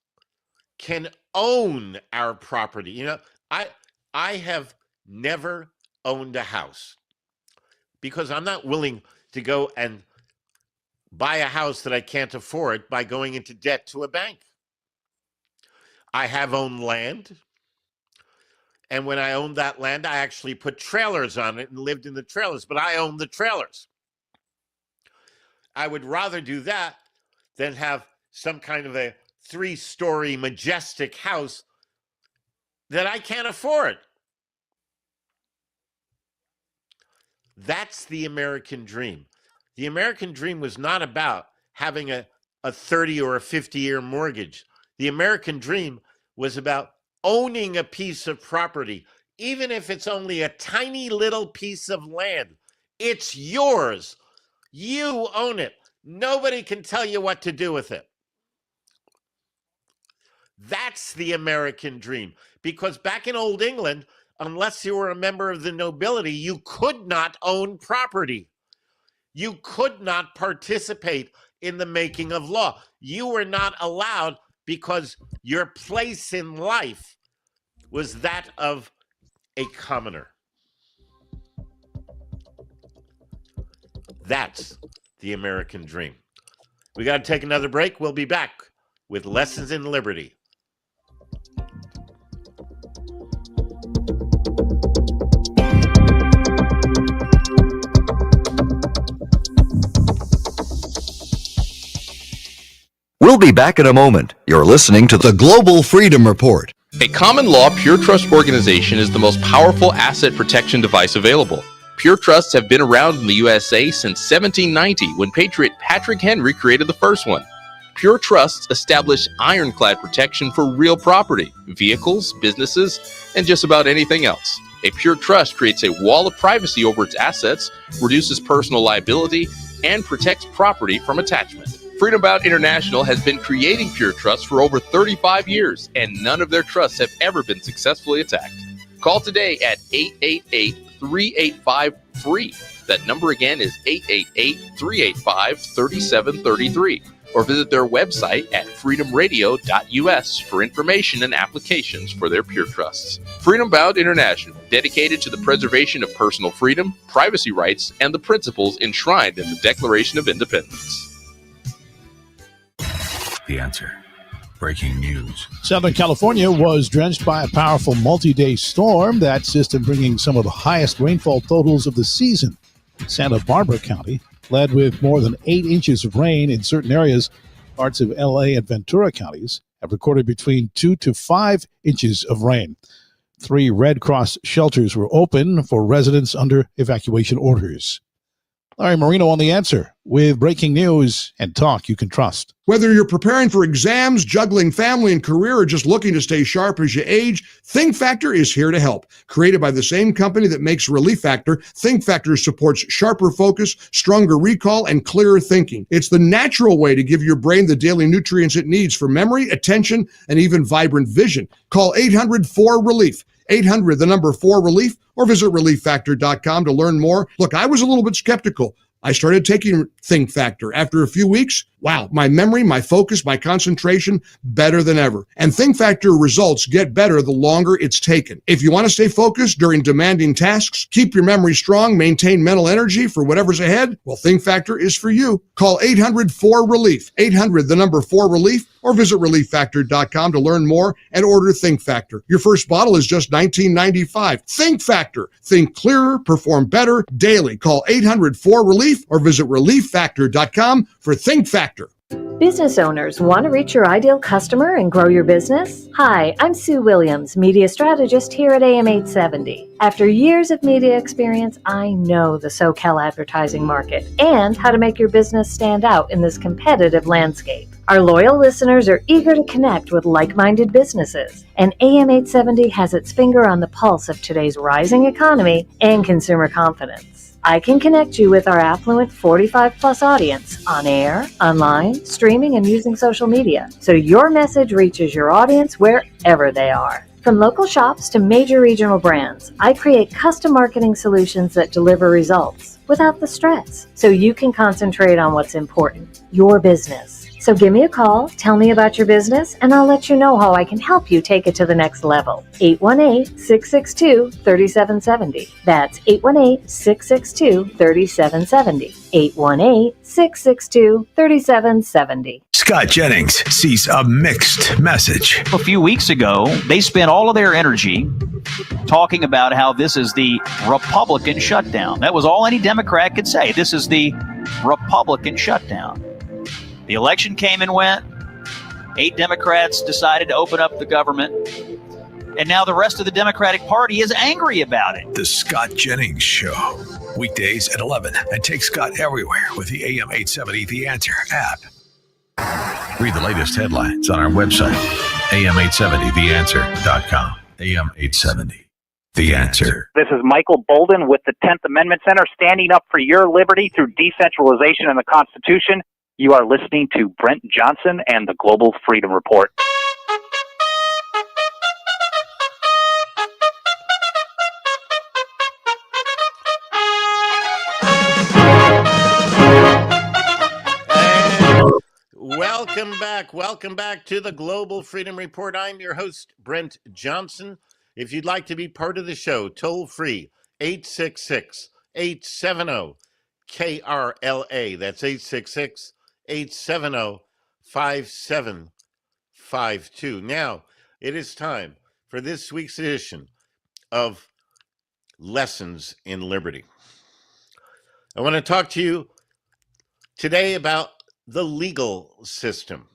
can own our property. You know, I have never owned a house because I'm not willing to go and buy a house that I can't afford by going into debt to a bank. I have owned land, And when I owned that land, I actually put trailers on it and lived in the trailers, but I owned the trailers. I would rather do that than have some kind of a 3-story majestic house that I can't afford. That's the American dream. The American dream was not about having a 30 or a 50-year mortgage. The American dream was about owning a piece of property, even if it's only a tiny little piece of land. It's yours. You own it. Nobody can tell you what to do with it. That's the American dream. Because back in Old England, unless you were a member of the nobility, you could not own property. You could not participate in the making of law. You were not allowed because your place in life was that of a commoner. That's the American dream. We got to take another break. We'll be back with Lessons in Liberty. We'll be back in a moment. You're listening to the Global Freedom Report. A common law pure trust organization is the most powerful asset protection device available. Pure trusts have been around in the USA since 1790, when Patriot Patrick Henry created the first one. Pure trusts establish ironclad protection for real property, vehicles, businesses, and just about anything else. A pure trust creates a wall of privacy over its assets, reduces personal liability, and protects property from attachment. Freedom Bound International has been creating pure trusts for over 35 years, and none of their trusts have ever been successfully attacked. Call today at 888-385-FREE. That number again is 888-385-3733. Or visit their website at freedomradio.us for information and applications for their pure trusts. Freedom Bound International, dedicated to the preservation of personal freedom, privacy rights, and the principles enshrined in the Declaration of Independence. The answer. Breaking news. Southern California was drenched by a powerful multi-day storm, that system bringing some of the highest rainfall totals of the season. Santa Barbara County led with more than 8 inches of rain in certain areas. Parts of LA and Ventura counties have recorded between 2 to 5 inches of rain. 3 Red Cross shelters were open for residents under evacuation orders. Larry Marino on The Answer with breaking news and talk you can trust. Whether you're preparing for exams, juggling family and career, or just looking to stay sharp as you age, Think Factor is here to help. Created by the same company that makes Relief Factor, Think Factor supports sharper focus, stronger recall, and clearer thinking. It's the natural way to give your brain the daily nutrients it needs for memory, attention, and even vibrant vision. Call 800-4RELIEF. 800, the number 4RELIEF, or visit relieffactor.com to learn more. Look, I was a little bit skeptical. I started taking Think Factor. After a few weeks, wow, my memory, my focus, my concentration, better than ever. And Think Factor results get better the longer it's taken. If you want to stay focused during demanding tasks, keep your memory strong, maintain mental energy for whatever's ahead, well, Think Factor is for you. Call 800-4RELIEF. 800, the number 4RELIEF, or visit relieffactor.com to learn more and order Think Factor. Your first bottle is just $19.95. Think Factor. Think clearer, perform better daily. Call 800-4RELIEF or visit relieffactor.com for Think Factor. Business owners want to reach your ideal customer and grow your business? Hi, I'm Sue Williams, media strategist here at AM 870. After years of media experience, I know the SoCal advertising market and how to make your business stand out in this competitive landscape. Our loyal listeners are eager to connect with like-minded businesses, and AM 870 has its finger on the pulse of today's rising economy and consumer confidence. I can connect you with our affluent 45-plus audience on air, online, streaming, and using social media, so your message reaches your audience wherever they are. From local shops to major regional brands, I create custom marketing solutions that deliver results without the stress, so you can concentrate on what's important, your business. So give me a call, tell me about your business, and I'll let you know how I can help you take it to the next level. 818-662-3770. That's 818-662-3770. 818-662-3770. Scott Jennings sees a mixed message. A few weeks ago, they spent all of their energy talking about how this is the Republican shutdown. That was all any Democrat could say. This is the Republican shutdown. The election came and went. 8 Democrats decided to open up the government. And now the rest of the Democratic Party is angry about it. The Scott Jennings Show. Weekdays at 11. And take Scott everywhere with the AM 870 The Answer app. Read the latest headlines on our website, am870theanswer.com. AM 870. The Answer. This is Michael Bolden with the 10th Amendment Center, standing up for your liberty through decentralization and the Constitution. You are listening to Brent Johnson and the Global Freedom Report. Welcome back to the Global Freedom Report. I'm your host, Brent Johnson. If you'd like to be part of the show, toll free, 866-870-KRLA. That's 866-870-5752. Now, it is time for this week's edition of Lessons in Liberty. I want to talk to you today about the legal system.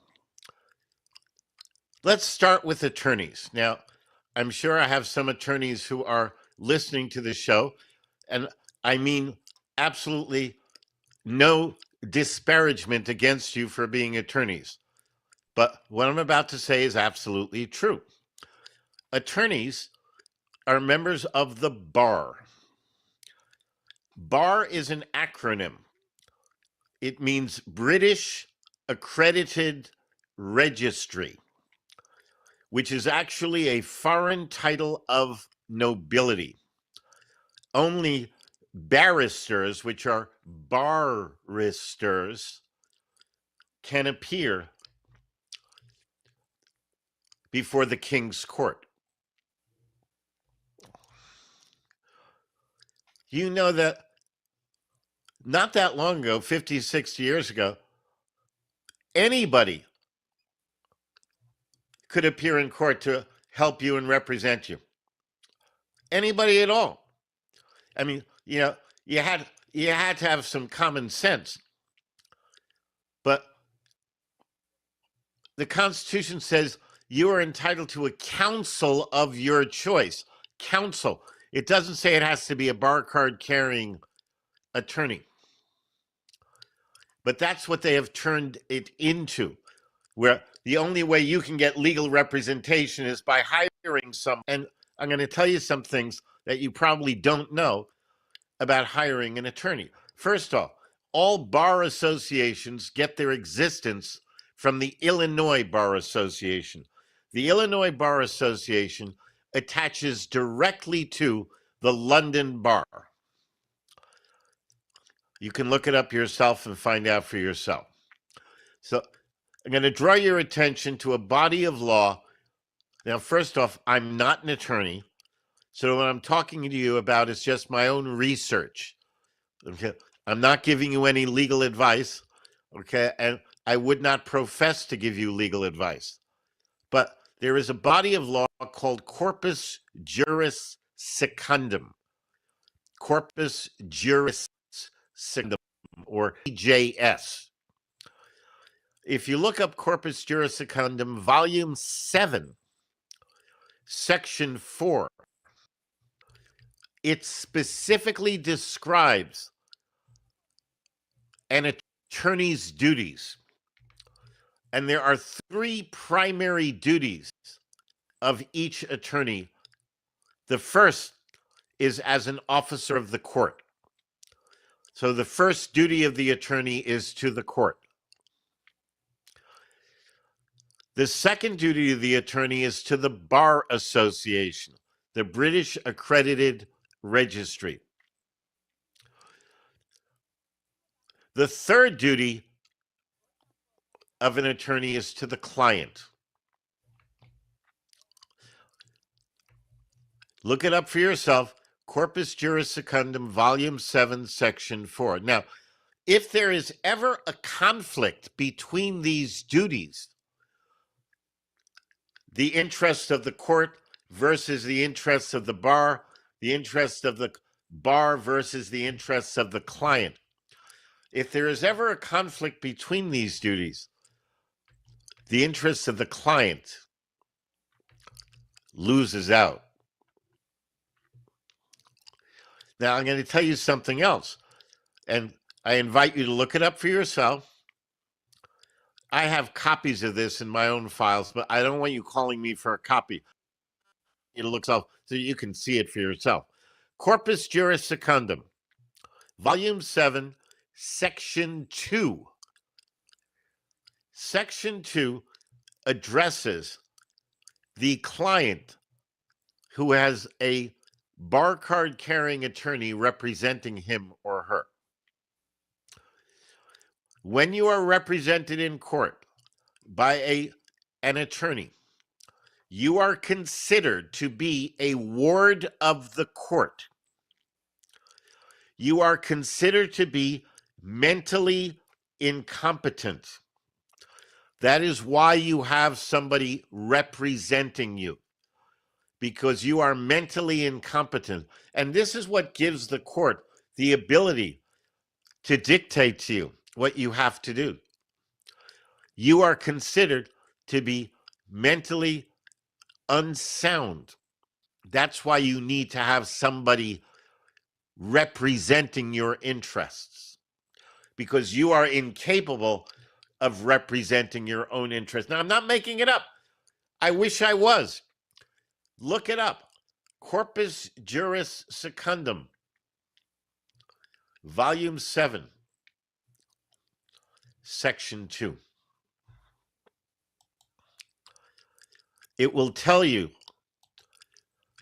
Let's start with attorneys. Now, I'm sure I have some attorneys who are listening to the show, and I mean absolutely no disparagement against you for being attorneys. But what I'm about to say is absolutely true. Attorneys are members of the bar. BAR is an acronym. It means British Accredited Registry, which is actually a foreign title of nobility. Only barristers, which are barristers, can appear before the King's Court. You know that not that long ago, 50, 60 years ago, anybody could appear in court to help you and represent you. Anybody at all. I mean, you know, you had to have some common sense. But the Constitution says you are entitled to a counsel of your choice. Counsel. It doesn't say it has to be a bar card carrying attorney. But that's what they have turned it into, where the only way you can get legal representation is by hiring someone. And I'm going to tell you some things that you probably don't know about hiring an attorney. First off, all bar associations get their existence from the Illinois Bar Association. The Illinois Bar Association attaches directly to the London Bar. You can look it up yourself and find out for yourself. So I'm going to draw your attention to a body of law. Now, first off, I'm not an attorney. So what I'm talking to you about is just my own research. Okay? I'm not giving you any legal advice. Okay? And I would not profess to give you legal advice. But there is a body of law called Corpus Juris Secundum. Corpus Juris Secundum, or EJS. If you look up Corpus Juris Secundum, Volume 7, Section 4, it specifically describes an attorney's duties. And there are 3 primary duties of each attorney. The first is as an officer of the court. So the first duty of the attorney is to the court. The second duty of the attorney is to the Bar Association, the British Accredited Registry. The third duty of an attorney is to the client. Look it up for yourself. Corpus Juris Secundum, Volume 7, Section 4. Now, if there is ever a conflict between these duties, the interests of the court versus the interests of the bar, the interests of the bar versus the interests of the client, if there is ever a conflict between these duties, the interests of the client loses out. Now, I'm going to tell you something else, and I invite you to look it up for yourself. I have copies of this in my own files, but I don't want you calling me for a copy. It looks up so you can see it for yourself. Corpus Juris Secundum, Volume 7, Section 2. Section 2 addresses the client who has a bar card carrying attorney representing him or her. When you are represented in court by an attorney, you are considered to be a ward of the court. You are considered to be mentally incompetent. That is why you have somebody representing you, because you are mentally incompetent. And this is what gives the court the ability to dictate to you what you have to do. You are considered to be mentally unsound. That's why you need to have somebody representing your interests, because you are incapable of representing your own interests. Now, I'm not making it up. I wish I was. Look it up. Corpus Juris Secundum, Volume 7, Section 2. It will tell you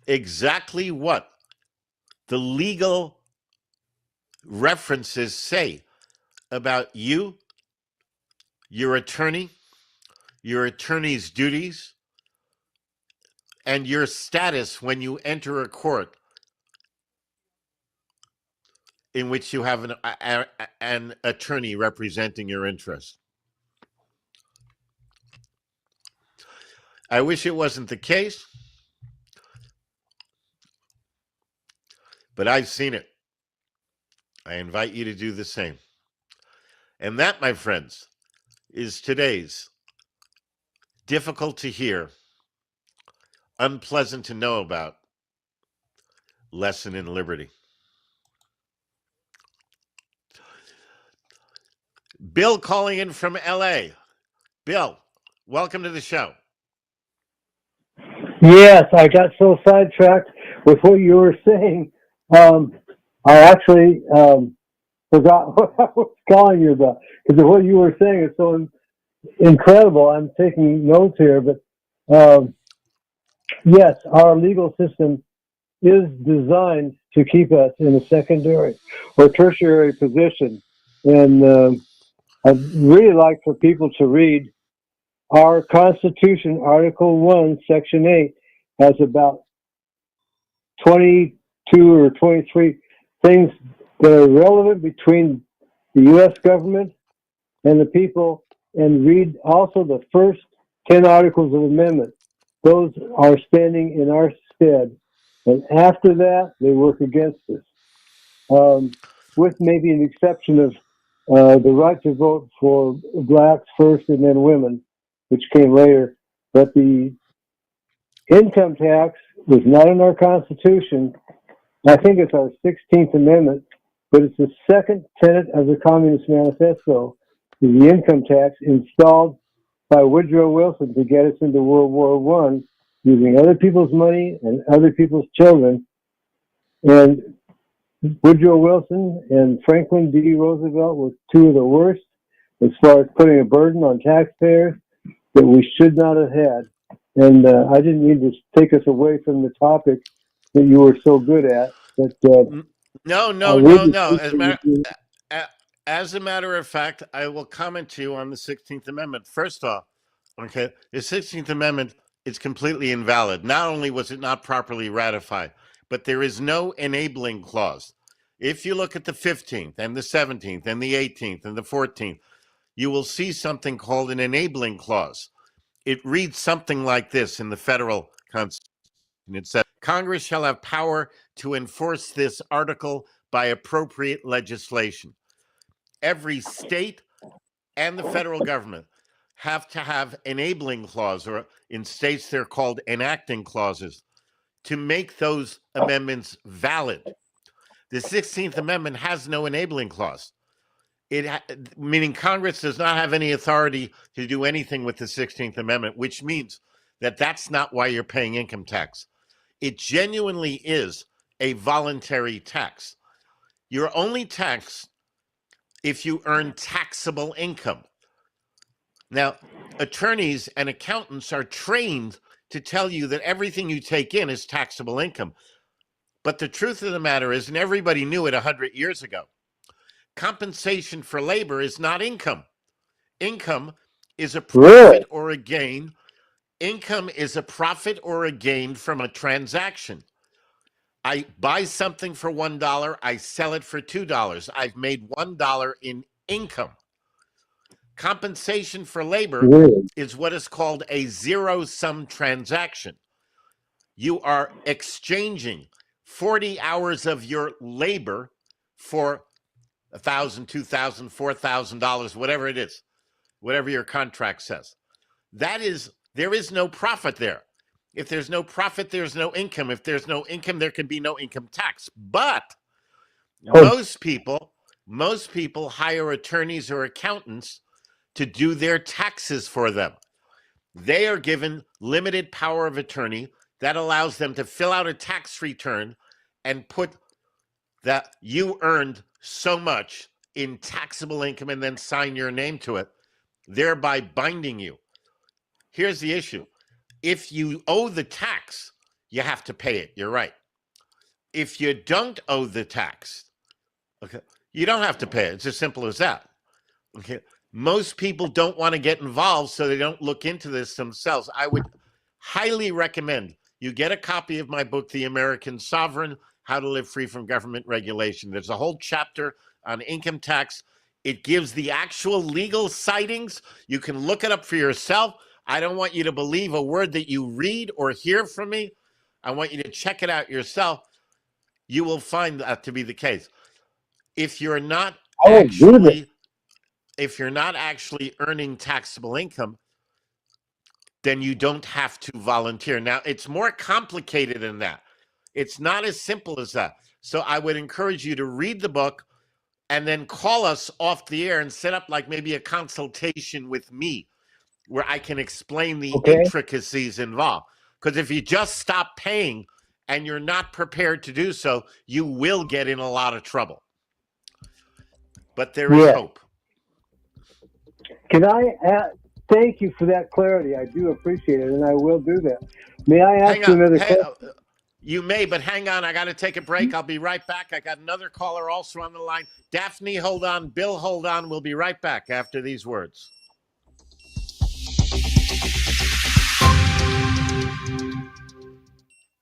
exactly what the legal references say about you, your attorney, your attorney's duties, and your status when you enter a court in which you have an attorney representing your interests. I wish it wasn't the case, but I've seen it. I invite you to do the same. And that, my friends, is today's difficult to hear, unpleasant to know about lesson in liberty. Bill calling in from LA. Bill, welcome to the show. Yes, I got so sidetracked with what you were saying. I actually forgot what I was calling you about, because what you were saying is so incredible. I'm taking notes here, but yes, our legal system is designed to keep us in a secondary or tertiary position. And I'd really like for people to read our Constitution, Article 1, Section 8, has about 22 or 23 things that are relevant between the U.S. government and the people, and read also the first 10 Articles of Amendment. Those are standing in our stead. And after that, they work against us, with maybe an exception of the right to vote for blacks first and then women, which came later. But the income tax was not in our Constitution. I think it's our 16th Amendment, but it's the second tenet of the Communist Manifesto, is the income tax installed by Woodrow Wilson to get us into World War I, using other people's money and other people's children. And Woodrow Wilson and Franklin D. Roosevelt were two of the worst as far as putting a burden on taxpayers that we should not have had. And I didn't mean to take us away from the topic that you were so good at. But No. As a matter of fact, I will comment to you on the 16th Amendment. First off, okay, the 16th Amendment is completely invalid. Not only was it not properly ratified, but there is no enabling clause. If you look at the 15th and the 17th and the 18th and the 14th, you will see something called an enabling clause. It reads something like this in the federal Constitution. It says, Congress shall have power to enforce this article by appropriate legislation. Every state and the federal government have to have enabling clause, or in states they're called enacting clauses, to make those amendments valid. The 16th Amendment has no enabling clause. Meaning Congress does not have any authority to do anything with the 16th Amendment, which means that that's not why you're paying income tax. It genuinely is a voluntary tax. You're only taxed if you earn taxable income. Now, attorneys and accountants are trained to tell you that everything you take in is taxable income. But the truth of the matter is, and everybody knew it 100 years ago, compensation for labor is not income. Income is a profit or a gain. Income is a profit or a gain from a transaction. I buy something for $1, I sell it for $2. I've made $1 in income. Compensation for labor is what is called a zero-sum transaction. You are exchanging 40 hours of your labor for $1,000, $2,000, $4,000, whatever it is, whatever your contract says. There is no profit there. If there's no profit, there's no income. If there's no income, there can be no income tax. But most people hire attorneys or accountants to do their taxes for them. They are given limited power of attorney that allows them to fill out a tax return and put that you earned so much in taxable income and then sign your name to it, thereby binding you. Here's the issue. If you owe the tax, you have to pay it. You're right. If you don't owe the tax, okay, you don't have to pay it. It's as simple as that. Okay. Most people don't want to get involved, so they don't look into this themselves. I would highly recommend you get a copy of my book, The American Sovereign, How to Live Free from Government Regulation. There's a whole chapter on income tax. It gives the actual legal citings. You can look it up for yourself. I don't want you to believe a word that you read or hear from me. I want you to check it out yourself. You will find that to be the case. If you're not actually earning taxable income, then you don't have to volunteer. Now, it's more complicated than that. It's not as simple as that. So I would encourage you to read the book and then call us off the air and set up like maybe a consultation with me where I can explain the intricacies involved. Because if you just stop paying and you're not prepared to do so, you will get in a lot of trouble. But there is hope. Can I thank you for that clarity? I do appreciate it, and I will do that. May I ask you another question? You may, but hang on. I got to take a break. I'll be right back. I got another caller also on the line. Daphne, hold on. Bill, hold on. We'll be right back after these words.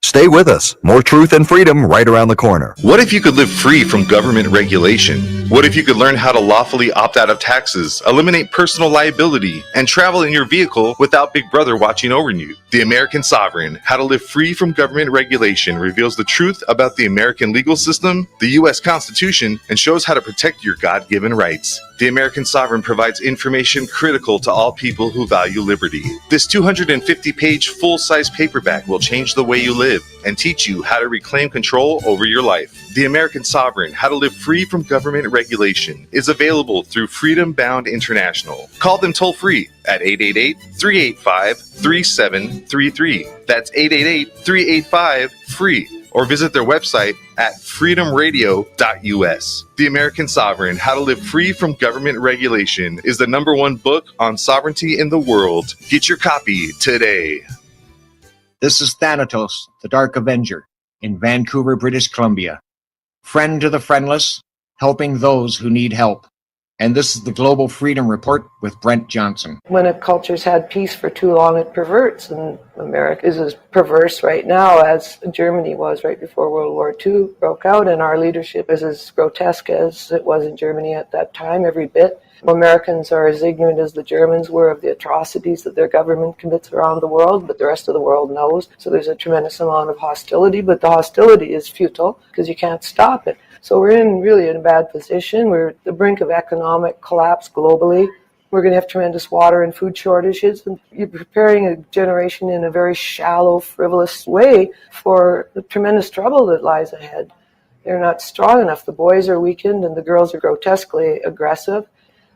Stay with us. More truth and freedom right around the corner. What if you could live free from government regulation? What if you could learn how to lawfully opt out of taxes, eliminate personal liability, and travel in your vehicle without Big Brother watching over you? The American Sovereign, How to Live Free from Government Regulation reveals the truth about the American legal system, the U.S. Constitution, and shows how to protect your God-given rights. The American Sovereign provides information critical to all people who value liberty. This 250-page full-size paperback will change the way you live and teach you how to reclaim control over your life. The American Sovereign, How to Live Free from Government Regulation is available through Freedom Bound International. Call them toll-free at 888-385-3733. That's 888-385-FREE. Or visit their website at freedomradio.us. The American Sovereign, How to Live Free from Government Regulation is the #1 book on sovereignty in the world. Get your copy today. This is Thanatos, the Dark Avenger, in Vancouver, British Columbia. Friend to the friendless, helping those who need help. and this is the Global Freedom Report with Brent Johnson. When a culture's had peace for too long, it perverts, and America is as perverse right now as Germany was right before World War II broke out, and our leadership is as grotesque as it was in Germany at that time, every bit. Americans are as ignorant as the Germans were of the atrocities that their government commits around the world, but the rest of the world knows. So there's a tremendous amount of hostility, but the hostility is futile because you can't stop it. So we're really in a bad position. We're at the brink of economic collapse globally. We're going to have tremendous water and food shortages. And you're preparing a generation in a very shallow, frivolous way for the tremendous trouble that lies ahead. They're not strong enough. The boys are weakened and the girls are grotesquely aggressive.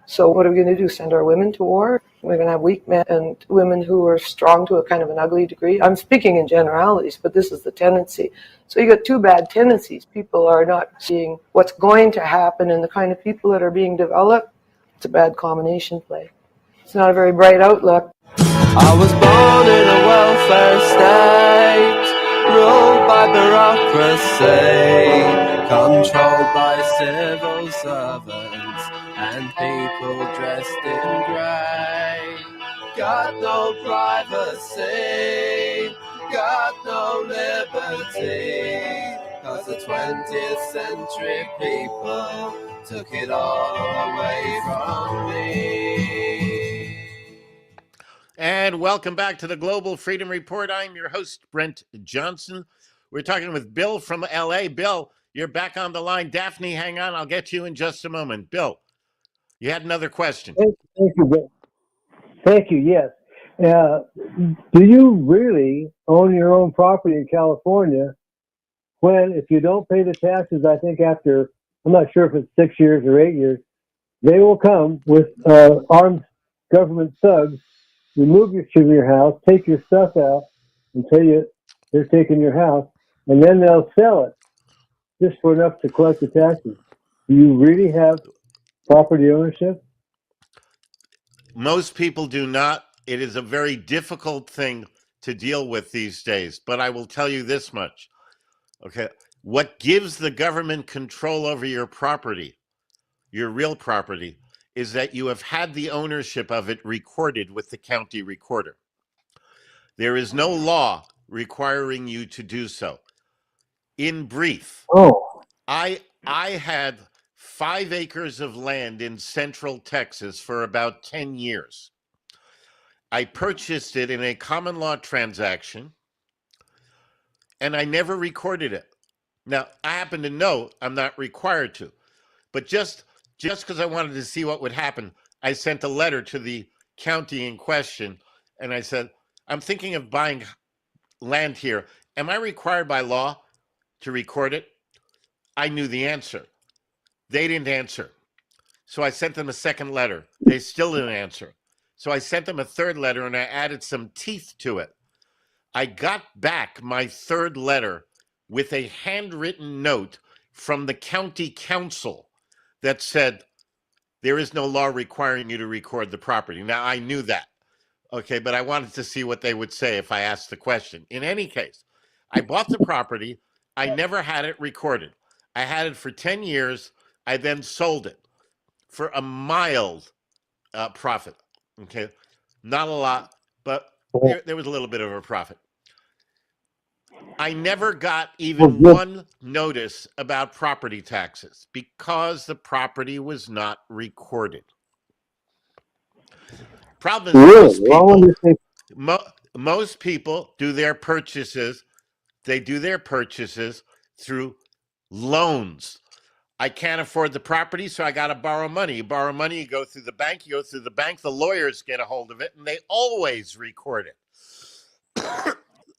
So what are we going to do? Send our women to war? We're going to have weak men and women who are strong to a kind of an ugly degree. I'm speaking in generalities, but this is the tendency. So you got two bad tendencies. People are not seeing what's going to happen and the kind of people that are being developed. It's a bad combination play. It's not a very bright outlook. I was born in a welfare state, ruled by bureaucracy, controlled by civil servants and people dressed in grey. Got no privacy, got no liberty, 'cause the 20th century people took it all away from me. And welcome back to the Global Freedom Report. I'm your host, Brent Johnson. We're talking with Bill from LA. Bill, you're back on the line. Daphne, hang on. I'll get you in just a moment. Bill, you had another question. Thank you, Bill. Thank you, yes. Do you really own your own property in California when, if you don't pay the taxes, I think after, I'm not sure if it's 6 years or 8 years, they will come with armed government thugs, remove you from your house, take your stuff out, and tell you they're taking your house, and then they'll sell it just for enough to collect the taxes. Do you really have property ownership? Most people do not. It is a very difficult thing to deal with these days, but I will tell you this much. Okay, what gives the government control over your property, your real property, is that you have had the ownership of it recorded with the county recorder. There is no law requiring you to do so. In brief, I had 5 acres of land in central Texas for about 10 years. I purchased it in a common law transaction, and I never recorded it. Now, I happen to know I'm not required to, but just because I wanted to see what would happen, I sent a letter to the county in question, and I said, I'm thinking of buying land here. Am I required by law to record it? I knew the answer. They didn't answer. So I sent them a second letter. They still didn't answer. So I sent them a third letter, and I added some teeth to it. I got back my third letter with a handwritten note from the county council that said, there is no law requiring you to record the property. Now, I knew that, okay, but I wanted to see what they would say if I asked the question. In any case, I bought the property. I never had it recorded. I had it for 10 years. I then sold it for a mild profit, okay? Not a lot, but there was a little bit of a profit. I never got even one notice about property taxes because the property was not recorded. Problem is most people do their purchases. They do their purchases through loans. I can't afford the property, so I got to borrow money. You borrow money, you go through the bank, the lawyers get a hold of it, and they always record it.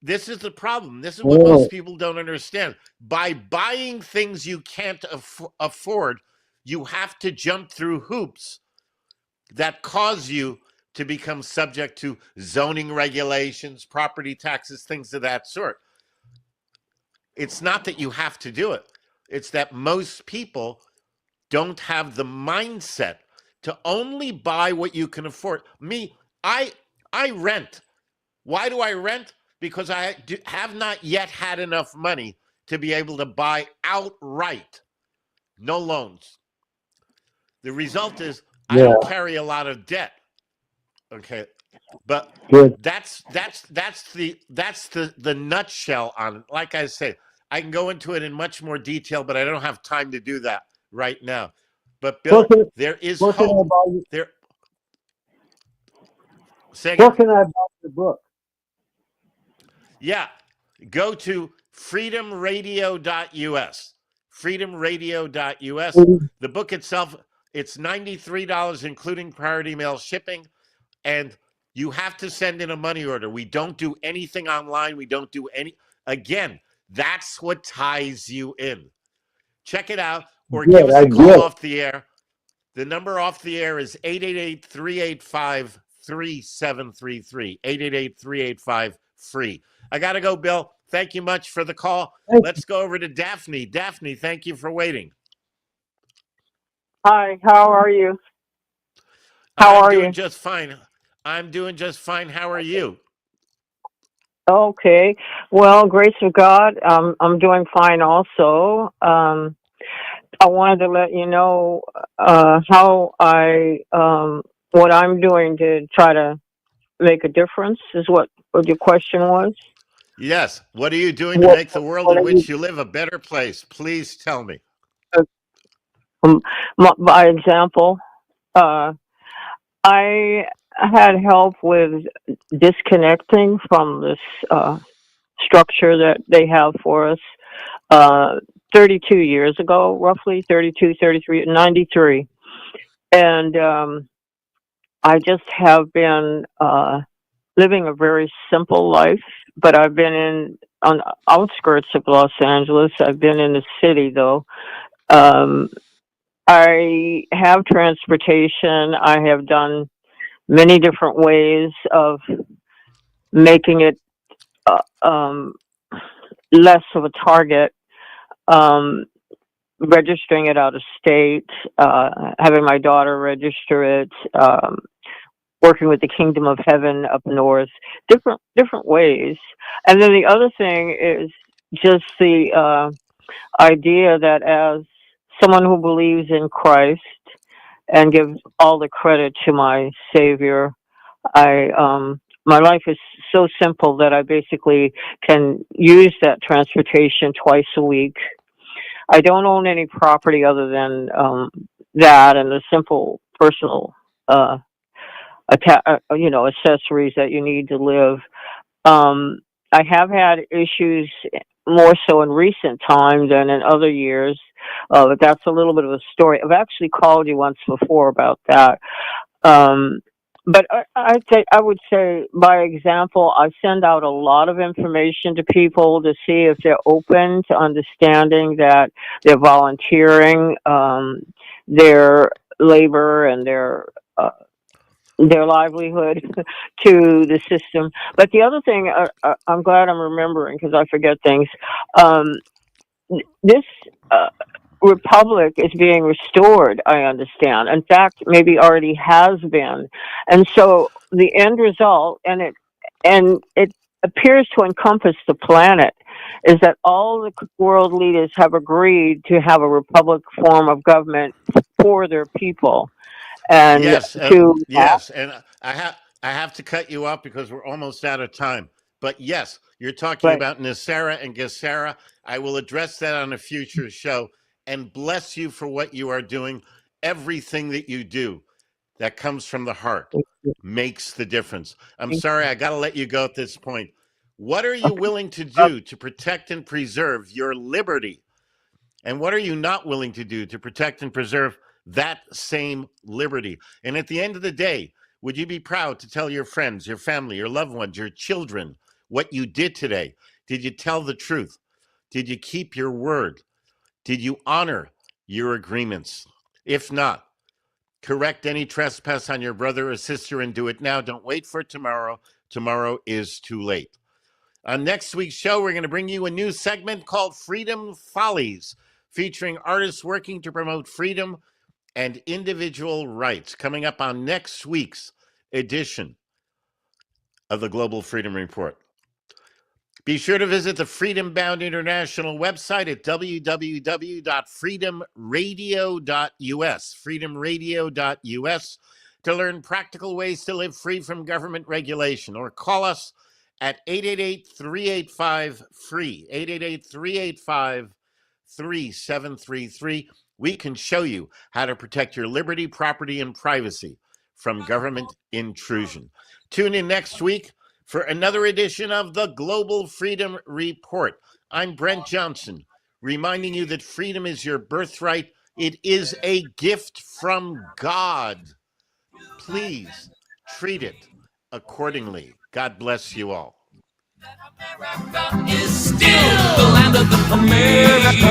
This is the problem. This is what most people don't understand. By buying things you can't afford, you have to jump through hoops that cause you to become subject to zoning regulations, property taxes, things of that sort. It's not that you have to do it. It's that most people don't have the mindset to only buy what you can afford. Me, I rent. Why do I rent? Because I have not yet had enough money to be able to buy outright. No loans. The result is I Yeah. don't carry a lot of debt. Okay, but Good. that's the nutshell on it. Like I say, I can go into it in much more detail, but I don't have time to do that right now. But Bill, What can- there is what can I hope. buy you- There. Say again. Where can I buy the book? Yeah, go to freedomradio.us. Freedomradio.us. The book itself, it's $93, including priority mail shipping, and you have to send in a money order. We don't do anything online. We don't do any. Again, that's what ties you in. Check it out, or Good, give us I a call get it. off the air. The number off the air is 888-385-3733. 888-385-FREE. I got to go, Bill. Thank you much for the call. Let's go over to Daphne. Daphne, thank you for waiting. Hi, how are you? How I'm are doing you? just fine. I'm doing just fine. How are you? Okay. Well, grace of God, I'm doing fine also. I wanted to let you know how what I'm doing to try to make a difference is what your question was. Yes. What are you doing to make the world in which you live a better place? Please tell me. By example, I had help with disconnecting from this structure that they have for us 32 years ago, roughly 32, 33, 93. And I just have been living a very simple life, but I've been on the outskirts of Los Angeles. I've been in the city, though. I have transportation. I have done many different ways of making it less of a target, registering it out of state, having my daughter register it, working with the Kingdom of Heaven up north, different ways. And then the other thing is just the idea that as someone who believes in Christ and gives all the credit to my Savior, my life is so simple that I basically can use that transportation twice a week. I don't own any property other than that and the simple personal accessories that you need to live. I have had issues more so in recent times than in other years, but that's a little bit of a story. I've actually called you once before about that. But I would say, by example, I send out a lot of information to people to see if they're open to understanding that they're volunteering their labor and their livelihood to the system. But the other thing, I'm glad I'm remembering because I forget things. This republic is being restored, I understand. In fact, maybe already has been. And so the end result, and it appears to encompass the planet, is that all the world leaders have agreed to have a republic form of government for their people. And Yes, to yes, and I have to cut you off because we're almost out of time. But yes, you're talking about Nasara and Gesara. I will address that on a future show. And bless you for what you are doing. Everything that you do that comes from the heart makes the difference. I'm sorry, I got to let you go at this point. What are you willing to do to protect and preserve your liberty? And what are you not willing to do to protect and preserve that same liberty? And at the end of the day, would you be proud to tell your friends, your family, your loved ones, your children what you did today? Did you tell the truth? Did you keep your word? Did you honor your agreements? If not, correct any trespass on your brother or sister and do it now. Don't wait for tomorrow. Tomorrow is too late. On next week's show, we're going to bring you a new segment called Freedom Follies, featuring artists working to promote freedom and individual rights, coming up on next week's edition of the Global Freedom Report. Be sure to visit the Freedom Bound International website at www.freedomradio.us, freedomradio.us, to learn practical ways to live free from government regulation, or call us at 888-385-FREE, 888-385-3733. We can show you how to protect your liberty, property, and privacy from government intrusion. Tune in next week for another edition of the Global Freedom Report. I'm Brent Johnson, reminding you that freedom is your birthright. It is a gift from God. Please treat it accordingly. God bless you all. Is still the land of the America,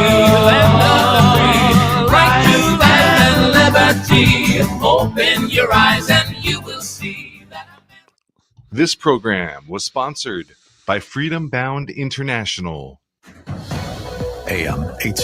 right to life and liberty. Open your eyes and you will see that. This program was sponsored by Freedom Bound International. AM 870.